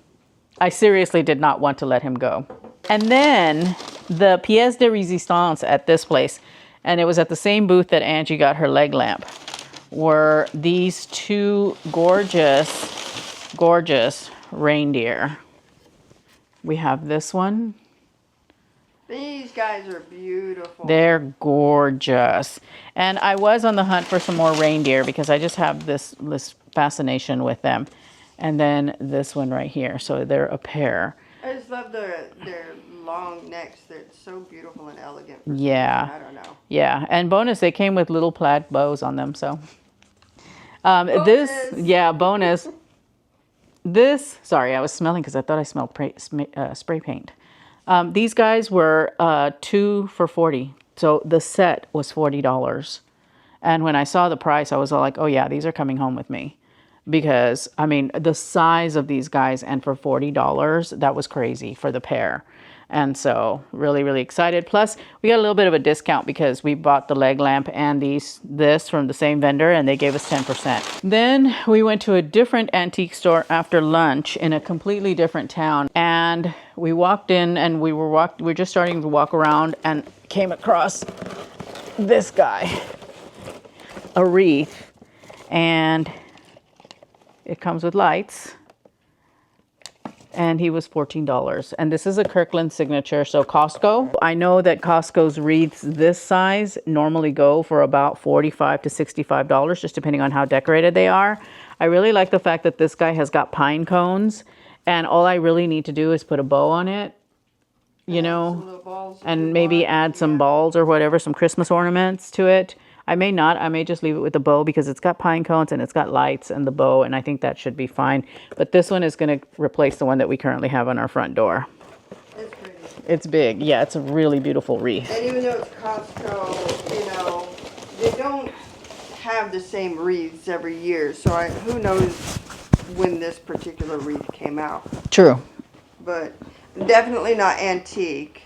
I seriously did not want to let him go. And then the pièce de résistance at this place, and it was at the same booth that Angie got her leg lamp, were these two gorgeous, gorgeous reindeer. We have this one. These guys are beautiful. They're gorgeous. And I was on the hunt for some more reindeer because I just have this fascination with them. And then this one right here. So they're a pair. I just love their long necks. They're so beautiful and elegant. Yeah. I don't know. Yeah. And bonus, they came with little plaid bows on them. So Bonus. Bonus. This, sorry, I was smelling because I thought I smelled spray paint. These guys were 2 for $40. So the set was $40. And when I saw the price, I was all like, oh yeah, these are coming home with me. Because, I mean, the size of these guys, and for $40, that was crazy for the pair. And so, really, really excited. Plus, we got a little bit of a discount because we bought the leg lamp and this from the same vendor, and they gave us 10%. Then we went to a different antique store after lunch in a completely different town. And we walked in, and we were just starting to walk around, and came across this guy, a wreath, and it comes with lights, and he was $14. And this is a Kirkland signature, so Costco. I know that Costco's wreaths this size normally go for about $45 to $65, just depending on how decorated they are. I really like the fact that this guy has got pine cones, and all I really need to do is put a bow on it, you know, and maybe add some balls or whatever, some Christmas ornaments to it. I may not. I may just leave it with the bow because it's got pine cones and it's got lights and the bow, and I think that should be fine. But this one is going to replace the one that we currently have on our front door. It's pretty. It's big. Yeah, it's a really beautiful wreath. And even though it's Costco, you know, they don't have the same wreaths every year. So who knows when this particular wreath came out. True. But definitely not antique.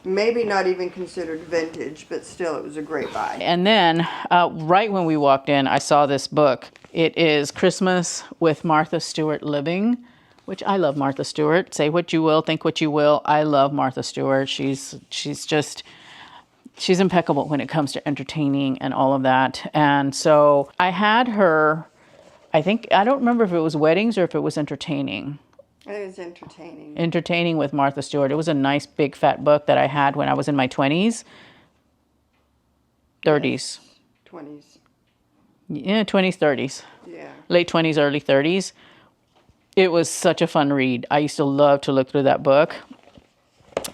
Maybe not even considered vintage, but still it was a great buy. And then right when we walked in, I saw this book. It is Christmas with Martha Stewart Living, which I love Martha Stewart. Say what you will, think what you will. I love Martha Stewart. She's impeccable when it comes to entertaining and all of that. And so I had her, I don't remember if it was weddings or if it was entertaining. I think it's entertaining. Entertaining with Martha Stewart. It was a nice big fat book that I had when I was in my 20s. 30s. 20s. Yeah, 20s, 30s. Yeah. Late 20s, early 30s. It was such a fun read. I used to love to look through that book.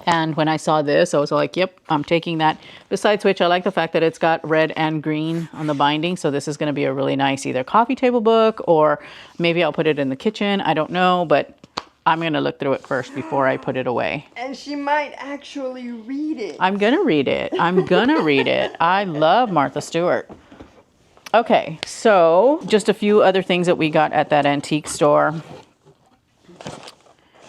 And when I saw this, I was like, yep, I'm taking that. Besides which, I like the fact that it's got red and green on the binding. So this is going to be a really nice either coffee table book, or maybe I'll put it in the kitchen. I don't know, but I'm going to look through it first before I put it away. And she might actually read it. I'm going to read it. I'm going to read it. I love Martha Stewart. Okay, so just a few other things that we got at that antique store.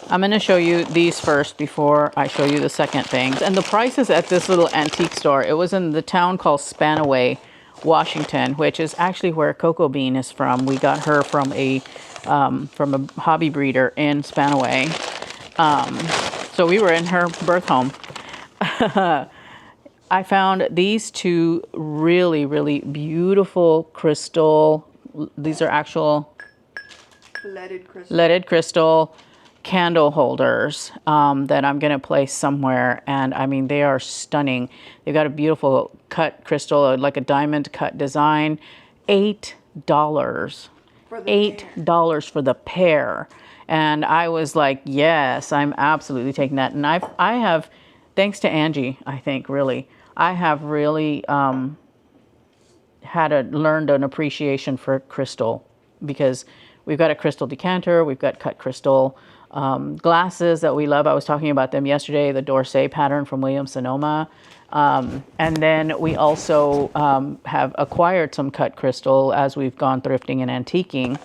I'm going to show you these first before I show you the second thing. And the prices at this little antique store, it was in the town called Spanaway, Washington, which is actually where Cocoa Bean is from. We got her from a hobby breeder in Spanaway. So we were in her birth home. I found these two really, really beautiful crystal. These are actual leaded crystal candle holders that I'm going to place somewhere. And I mean, they are stunning. They've got a beautiful cut crystal, like a diamond cut design. $8. $8 for the pair. And I was like, yes, I'm absolutely taking that. And I have, thanks to Angie, I think, really, I have really learned an appreciation for crystal, because we've got a crystal decanter, we've got cut crystal Glasses that we love. I was talking about them yesterday, the Dorsey pattern from Williams-Sonoma. And then we also have acquired some cut crystal as we've gone thrifting and antiquing.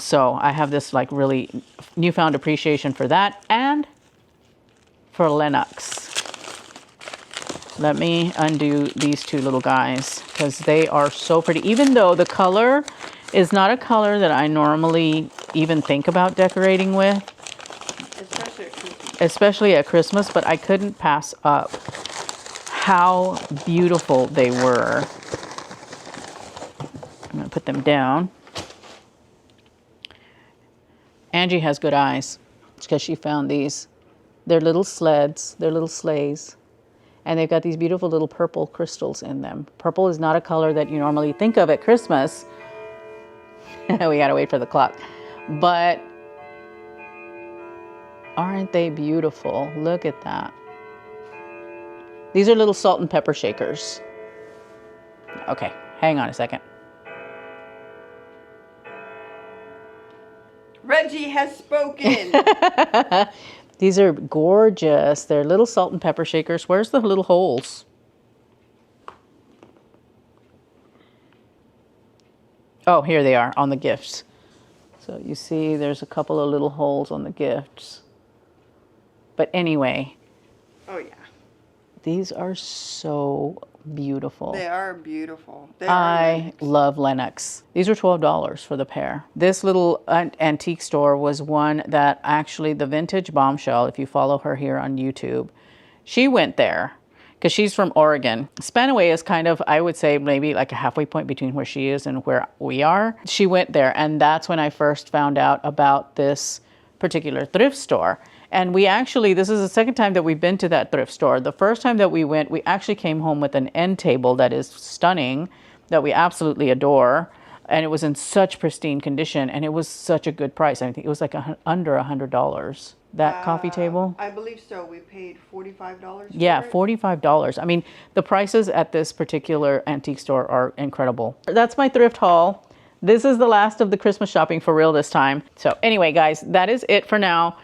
So I have this like really newfound appreciation for that and for LENOX. Let me undo these two little guys because they are so pretty. Even though the color is not a color that I normally even think about decorating with. Especially at Christmas, but I couldn't pass up how beautiful they were. I'm gonna put them down. Angie has good eyes. It's because she found these. They're little sleds, they're little sleighs. And they've got these beautiful little purple crystals in them. Purple is not a color that you normally think of at Christmas. We gotta wait for the clock. But aren't they beautiful? Look at that. These are little salt and pepper shakers. Okay, hang on a second. Reggie has spoken. These are gorgeous. They're little salt and pepper shakers. Where's the little holes? Oh, here they are on the gifts. So you see there's a couple of little holes on the gifts. But anyway. Oh, yeah. These are so beautiful. They are beautiful. I love LENOX. These are $12 for the pair. This little antique store was one that actually the Vintage Bombshell, if you follow her here on YouTube, she went there because she's from Oregon. Spanaway is kind of, I would say, maybe like a halfway point between where she is and where we are. She went there, and that's when I first found out about this particular thrift store. And we actually, this is the second time that we've been to that thrift store. The first time that we went, we actually came home with an end table that is stunning, that we absolutely adore. And it was in such pristine condition, and it was such a good price. I think it was like under $100. That coffee table? I believe so. We paid $45 for it. Yeah, $45. I mean, the prices at this particular antique store are incredible. That's my thrift haul. This is the last of the Christmas shopping for real this time. So anyway, guys, that is it for now.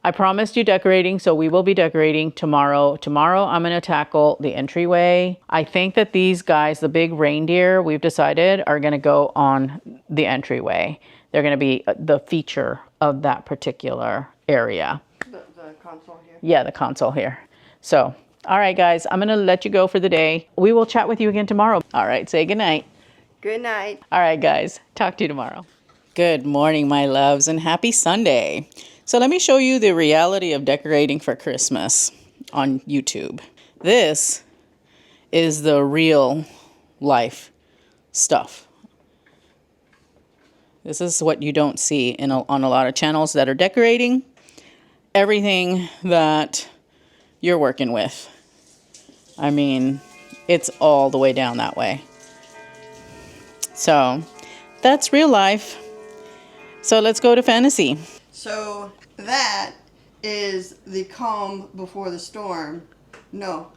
I promised you decorating, so we will be decorating tomorrow. Tomorrow, I'm going to tackle the entryway. I think that these guys, the big reindeer, we've decided are going to go on the entryway. They're going to be the feature of that particular area. The console here? Yeah, the console here. So, all right, guys, I'm going to let you go for the day. We will chat with you again tomorrow. All right, say goodnight. Good night. All right, guys, talk to you tomorrow. Good morning, my loves, and happy Sunday. So let me show you the reality of decorating for Christmas on YouTube. This is the real life stuff. This is what you don't see on a lot of channels that are decorating. Everything that you're working with. I mean, it's all the way down that way. So that's real life. So let's go to fantasy. So that is the calm before the storm. No,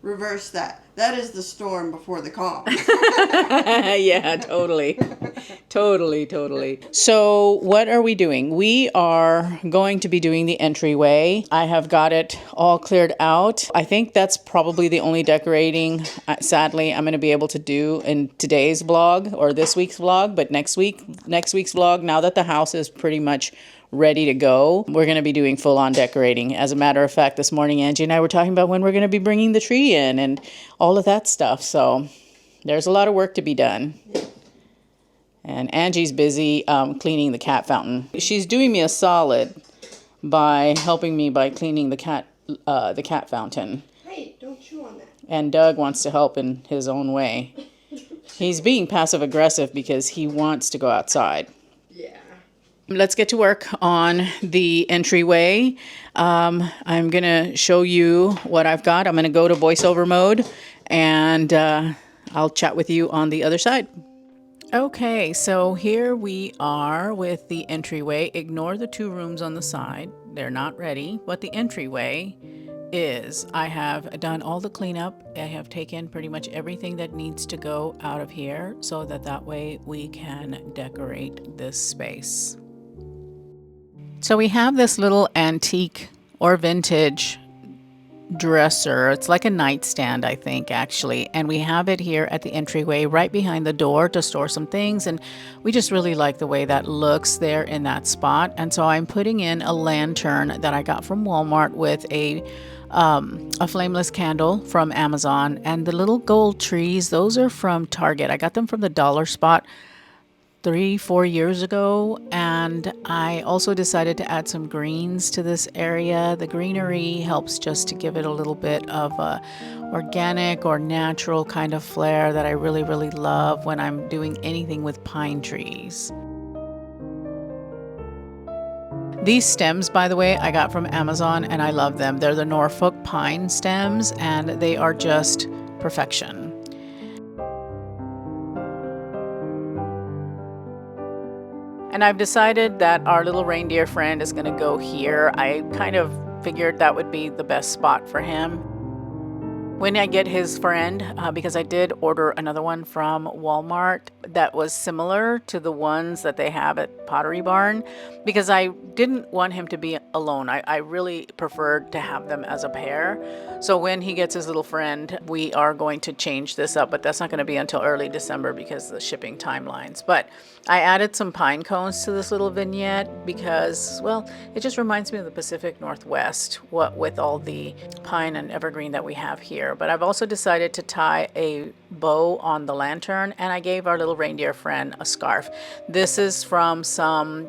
reverse that. That is the storm before the calm. Yeah, totally. Totally. So what are we doing? We are going to be doing the entryway. I have got it all cleared out. I think that's probably the only decorating, sadly, I'm going to be able to do in today's vlog or this week's vlog. But next week's vlog, now that the house is pretty much ready to go, we're going to be doing full-on decorating. As a matter of fact, this morning Angie and I were talking about when we're going to be bringing the tree in and all of that stuff. So there's a lot of work to be done. And Angie's busy cleaning the cat fountain. She's doing me a solid by helping me by cleaning the cat fountain. Hey, don't chew on that. And Doug wants to help in his own way. He's being passive aggressive because he wants to go outside. Yeah. Let's get to work on the entryway. I'm going to show you what I've got. I'm going to go to voiceover mode, and I'll chat with you on the other side. Okay, so here we are with the entryway. Ignore the two rooms on the side. They're not ready, but the entryway is. I have done all the cleanup. I have taken pretty much everything that needs to go out of here so that way we can decorate this space. So we have this little antique or vintage dresser. It's like a nightstand, I think, actually. And we have it here at the entryway right behind the door to store some things. And we just really like the way that looks there in that spot. And so I'm putting in a lantern that I got from Walmart with a flameless candle from Amazon. And the little gold trees, those are from Target. I got them from the dollar spot 3-4 years ago, and I also decided to add some greens to this area. The greenery helps just to give it a little bit of a organic or natural kind of flair that I really love when I'm doing anything with pine trees. These stems, by the way, I got from Amazon and I love them. They're the Norfolk pine stems and they are just perfection. And I've decided that our little reindeer friend is going to go here. I kind of figured that would be the best spot for him. When I get his friend, because I did order another one from Walmart that was similar to the ones that they have at Pottery Barn, because I didn't want him to be alone. I really preferred to have them as a pair. So when he gets his little friend, we are going to change this up, but that's not going to be until early December because of the shipping timelines. But I added some pine cones to this little vignette because, well, it just reminds me of the Pacific Northwest, what with all the pine and evergreen that we have here. But I've also decided to tie a bow on the lantern, and I gave our little reindeer friend a scarf. This is from some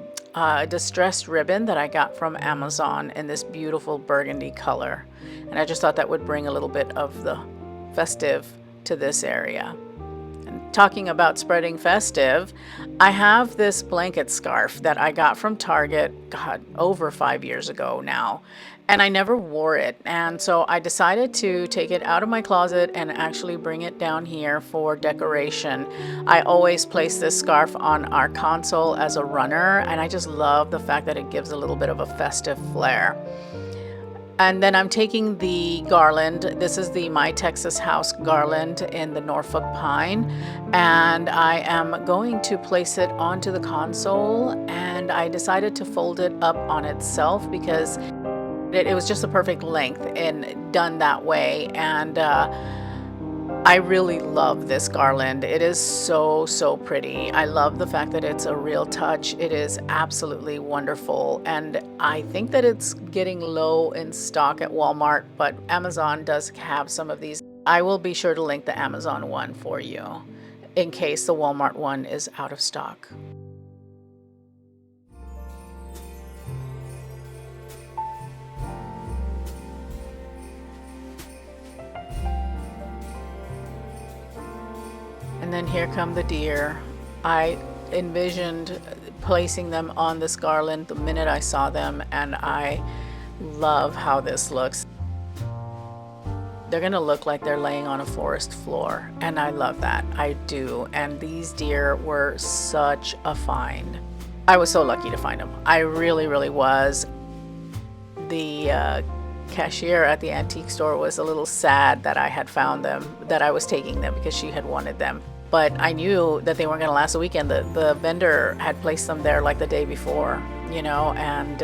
distressed ribbon that I got from Amazon in this beautiful burgundy color. And I just thought that would bring a little bit of the festive to this area. And talking about spreading festive, I have this blanket scarf that I got from Target, God, over 5 years ago now. And I never wore it. And so I decided to take it out of my closet and actually bring it down here for decoration. I always place this scarf on our console as a runner, and I just love the fact that it gives a little bit of a festive flair. And then I'm taking the garland. This is the My Texas House garland in the Norfolk pine. And I am going to place it onto the console. And I decided to fold it up on itself because it was just the perfect length and done that way. And I really love this garland. It is so pretty. I love the fact that it's a real touch. It is absolutely wonderful. And I think that it's getting low in stock at Walmart, but Amazon does have some of these. I will be sure to link the Amazon one for you in case the Walmart one is out of stock. And then here come the deer. I envisioned placing them on this garland the minute I saw them, and I love how this looks. They're gonna look like they're laying on a forest floor, and I love that. I do. And these deer were such a find. I was so lucky to find them. I really was. The cashier at the antique store was a little sad that I had found them, that I was taking them because she had wanted them. But I knew that they weren't going to last the weekend. The vendor had placed them there like the day before, you know, and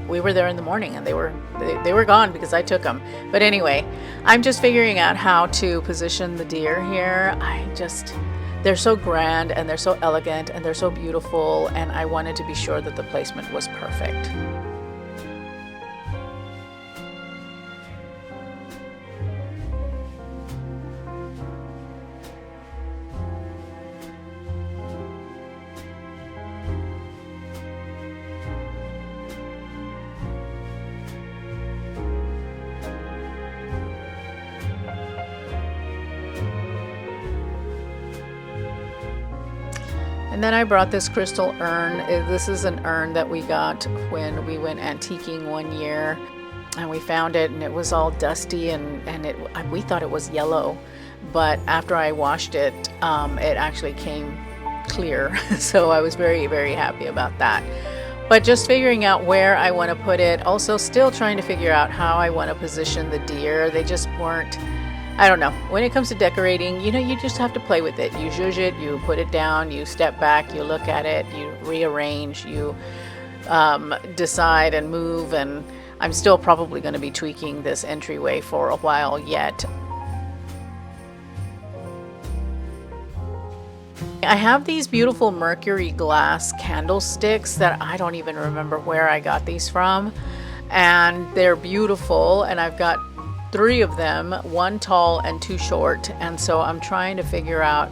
we were there in the morning and they were gone because I took them. But anyway, I'm just figuring out how to position the deer here. They're so grand and they're so elegant and they're so beautiful, and I wanted to be sure that the placement was perfect. And then I brought this crystal urn. This is an urn that we got when we went antiquing one year, and we found it and it was all dusty and we thought it was yellow, but after I washed it, it actually came clear. So I was very happy about that. But just figuring out where I want to put it, also still trying to figure out how I want to position the deer. They just weren't, I don't know. When it comes to decorating, you know, you just have to play with it. You zhuzh it, you put it down, you step back, you look at it, you rearrange, you decide and move, and I'm still probably going to be tweaking this entryway for a while yet. I have these beautiful mercury glass candlesticks that I don't even remember where I got these from, and they're beautiful, and I've got 3 of them, 1 tall and 2 short, and so I'm trying to figure out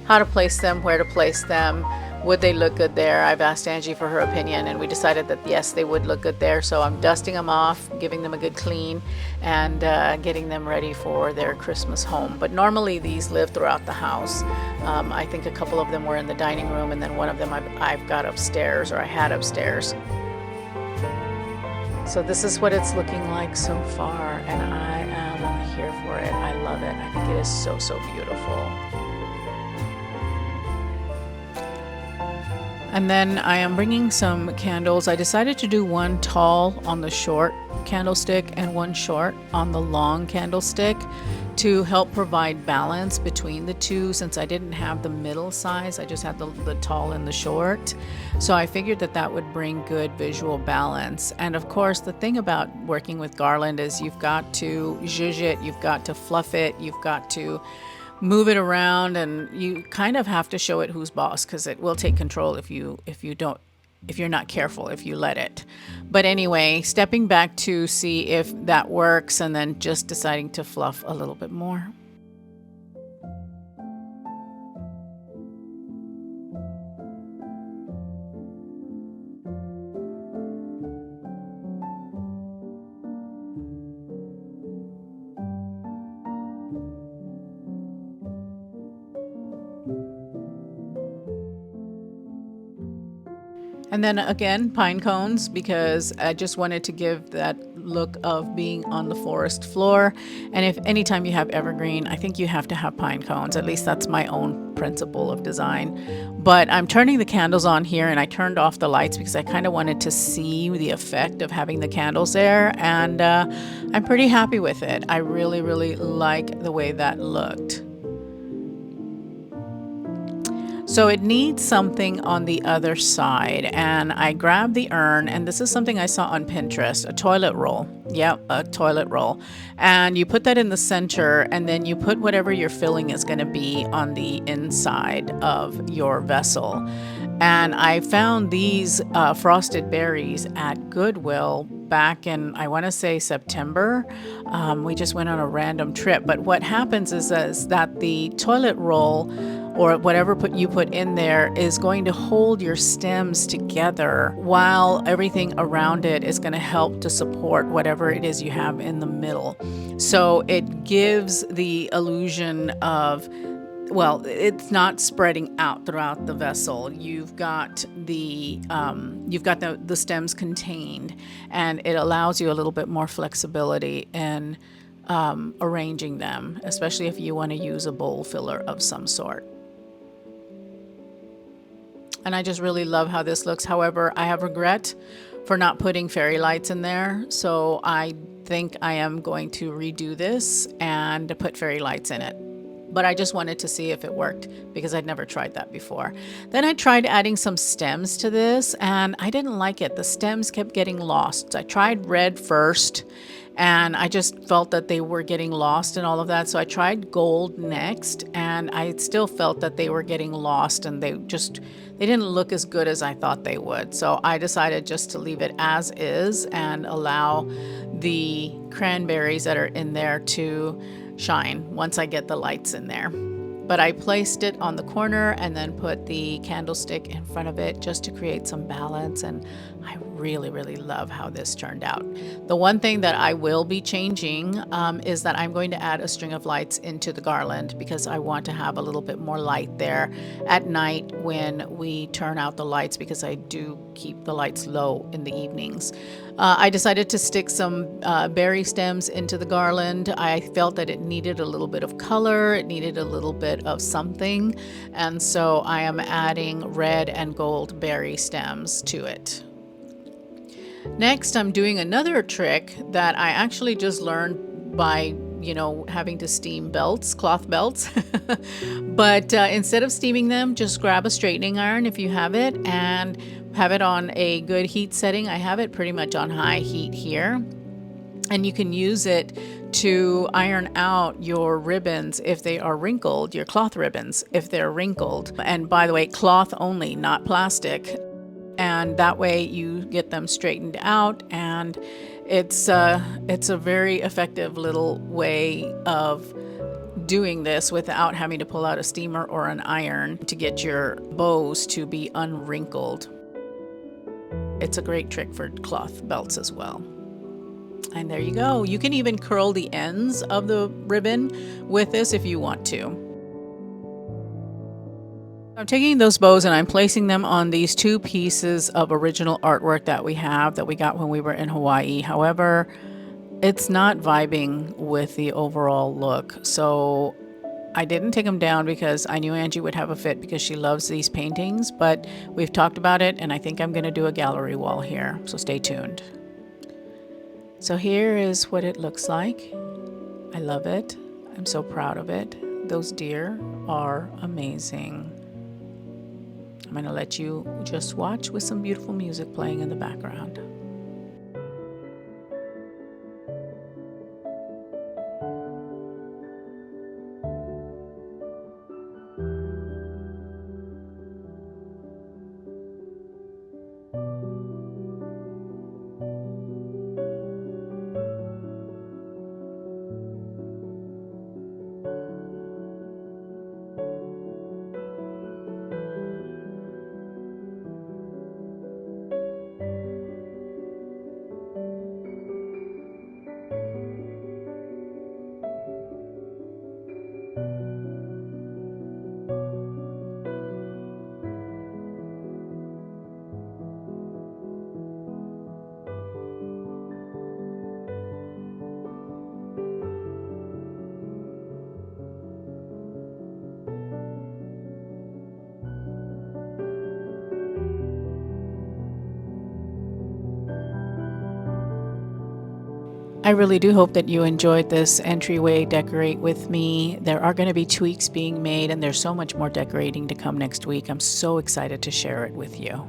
how to place them, where to place them. Would they look good there? I've asked Angie for her opinion, and we decided that yes, they would look good there. So I'm dusting them off, giving them a good clean, and getting them ready for their Christmas home. But normally these live throughout the house. I think a couple of them were in the dining room, and then one of them I've got upstairs, or I had upstairs. So this is what it's looking like so far, and I am here for it. I love it. I think it is so, so beautiful. And then I am bringing some candles. I decided to do 1 tall on the short candlestick and 1 short on the long candlestick to help provide balance between the two, since I didn't have the middle size. I just had the tall and the short. So I figured that that would bring good visual balance. And of course, the thing about working with garland is you've got to zhuzh it, you've got to fluff it, you've got to move it around, and you kind of have to show it who's boss, because it will take control if you're not careful, if you let it. But anyway, stepping back to see if that works, and then just deciding to fluff a little bit more. And then again, pine cones, because I just wanted to give that look of being on the forest floor. And if anytime you have evergreen, I think you have to have pine cones. At least that's my own principle of design. But I'm turning the candles on here, and I turned off the lights because I kind of wanted to see the effect of having the candles there. And I'm pretty happy with it. I really, really like the way that looked. So it needs something on the other side, and I grabbed the urn, and this is something I saw on Pinterest, a toilet roll. Yep, a toilet roll. And you put that in the center, and then you put whatever your filling is going to be on the inside of your vessel. And I found these frosted berries at Goodwill back in, I want to say, September. We just went on a random trip. But what happens is that the toilet roll, or whatever you put in there, is going to hold your stems together, while everything around it is going to help to support whatever it is you have in the middle. So it gives the illusion of, well, it's not spreading out throughout the vessel. You've got the stems contained, and it allows you a little bit more flexibility in arranging them, especially if you want to use a bowl filler of some sort. And I just really love how this looks. However, I have regret for not putting fairy lights in there. So I think I am going to redo this and put fairy lights in it. But I just wanted to see if it worked, because I'd never tried that before. Then I tried adding some stems to this, and I didn't like it. The stems kept getting lost. I tried red first, and I just felt that they were getting lost and all of that. So I tried gold next, and I still felt that they were getting lost, and they didn't look as good as I thought they would. So I decided just to leave it as is and allow the cranberries that are in there to shine once I get the lights in there. But I placed it on the corner and then put the candlestick in front of it just to create some balance, and I really, really love how this turned out. The one thing that I will be changing is that I'm going to add a string of lights into the garland, because I want to have a little bit more light there at night when we turn out the lights, because I do keep the lights low in the evenings. I decided to stick some berry stems into the garland. I felt that it needed a little bit of color, it needed a little bit of something, and so I am adding red and gold berry stems to it. Next, I'm doing another trick that I actually just learned by having to steam cloth belts. But instead of steaming them, just grab a straightening iron if you have it, and Have it on a good heat setting. I have it pretty much on high heat here. And you can use it to iron out your ribbons if they are wrinkled, your cloth ribbons if they're wrinkled. And by the way, cloth only, not plastic. And that way you get them straightened out, and it's a very effective little way of doing this without having to pull out a steamer or an iron to get your bows to be unwrinkled. It's a great trick for cloth belts as well. And there you go. You can even curl the ends of the ribbon with this if you want to. I'm taking those bows and I'm placing them on these two pieces of original artwork that we got when we were in Hawaii. However, it's not vibing with the overall look. So I didn't take them down because I knew Angie would have a fit because she loves these paintings, but we've talked about it and I think I'm going to do a gallery wall here. So stay tuned. So here is what it looks like. I love it. I'm so proud of it. Those deer are amazing. I'm going to let you just watch with some beautiful music playing in the background. I really do hope that you enjoyed this entryway decorate with me. There are going to be tweaks being made and there's so much more decorating to come next week. I'm so excited to share it with you.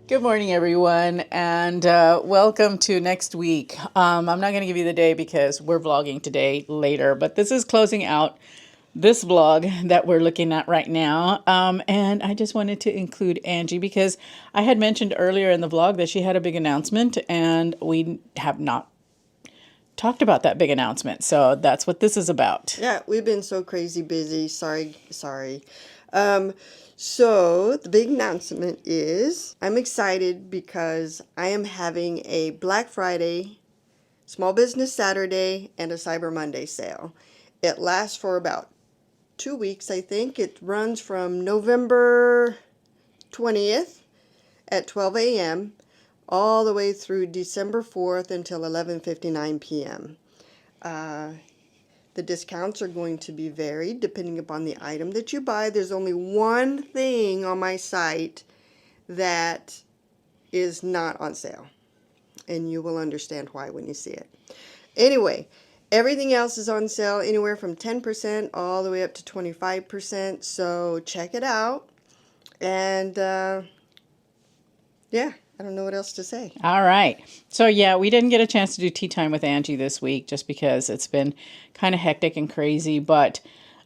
Good morning, everyone, and welcome to next week. I'm not going to give you the day because we're vlogging today later, but this is closing out this vlog that we're looking at right now. And I just wanted to include Angie because I had mentioned earlier in the vlog that she had a big announcement and we have not talked about that big announcement. So that's what this is about. Yeah, we've been so crazy busy. Sorry. So the big announcement is I'm excited because I am having a Black Friday, Small Business Saturday, and a Cyber Monday sale. It lasts for about 2 weeks, I think. It runs from November 20th at 12 a.m. all the way through December 4th until 11:59 p.m. The discounts are going to be varied depending upon the item that you buy. There's only one thing on my site that is not on sale, and you will understand why when you see it. Anyway, everything else is on sale anywhere from 10% all the way up to 25%. So check it out. And yeah, I don't know what else to say. All right. So yeah, we didn't get a chance to do tea time with Angie this week just because it's been kind of hectic and crazy, but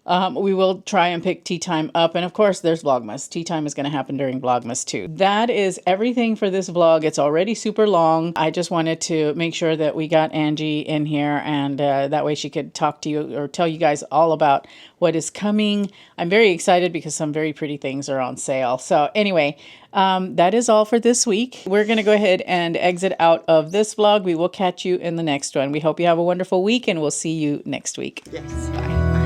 we will try and pick tea time up. And of course, there's Vlogmas. Tea time is going to happen during Vlogmas too. That is everything for this vlog. It's already super long. I just wanted to make sure that we got Angie in here and that way she could talk to you or tell you guys all about what is coming. I'm very excited because some very pretty things are on sale. So anyway, that is all for this week. We're going to go ahead and exit out of this vlog. We will catch you in the next one. We hope you have a wonderful week and we'll see you next week. Yes. Bye.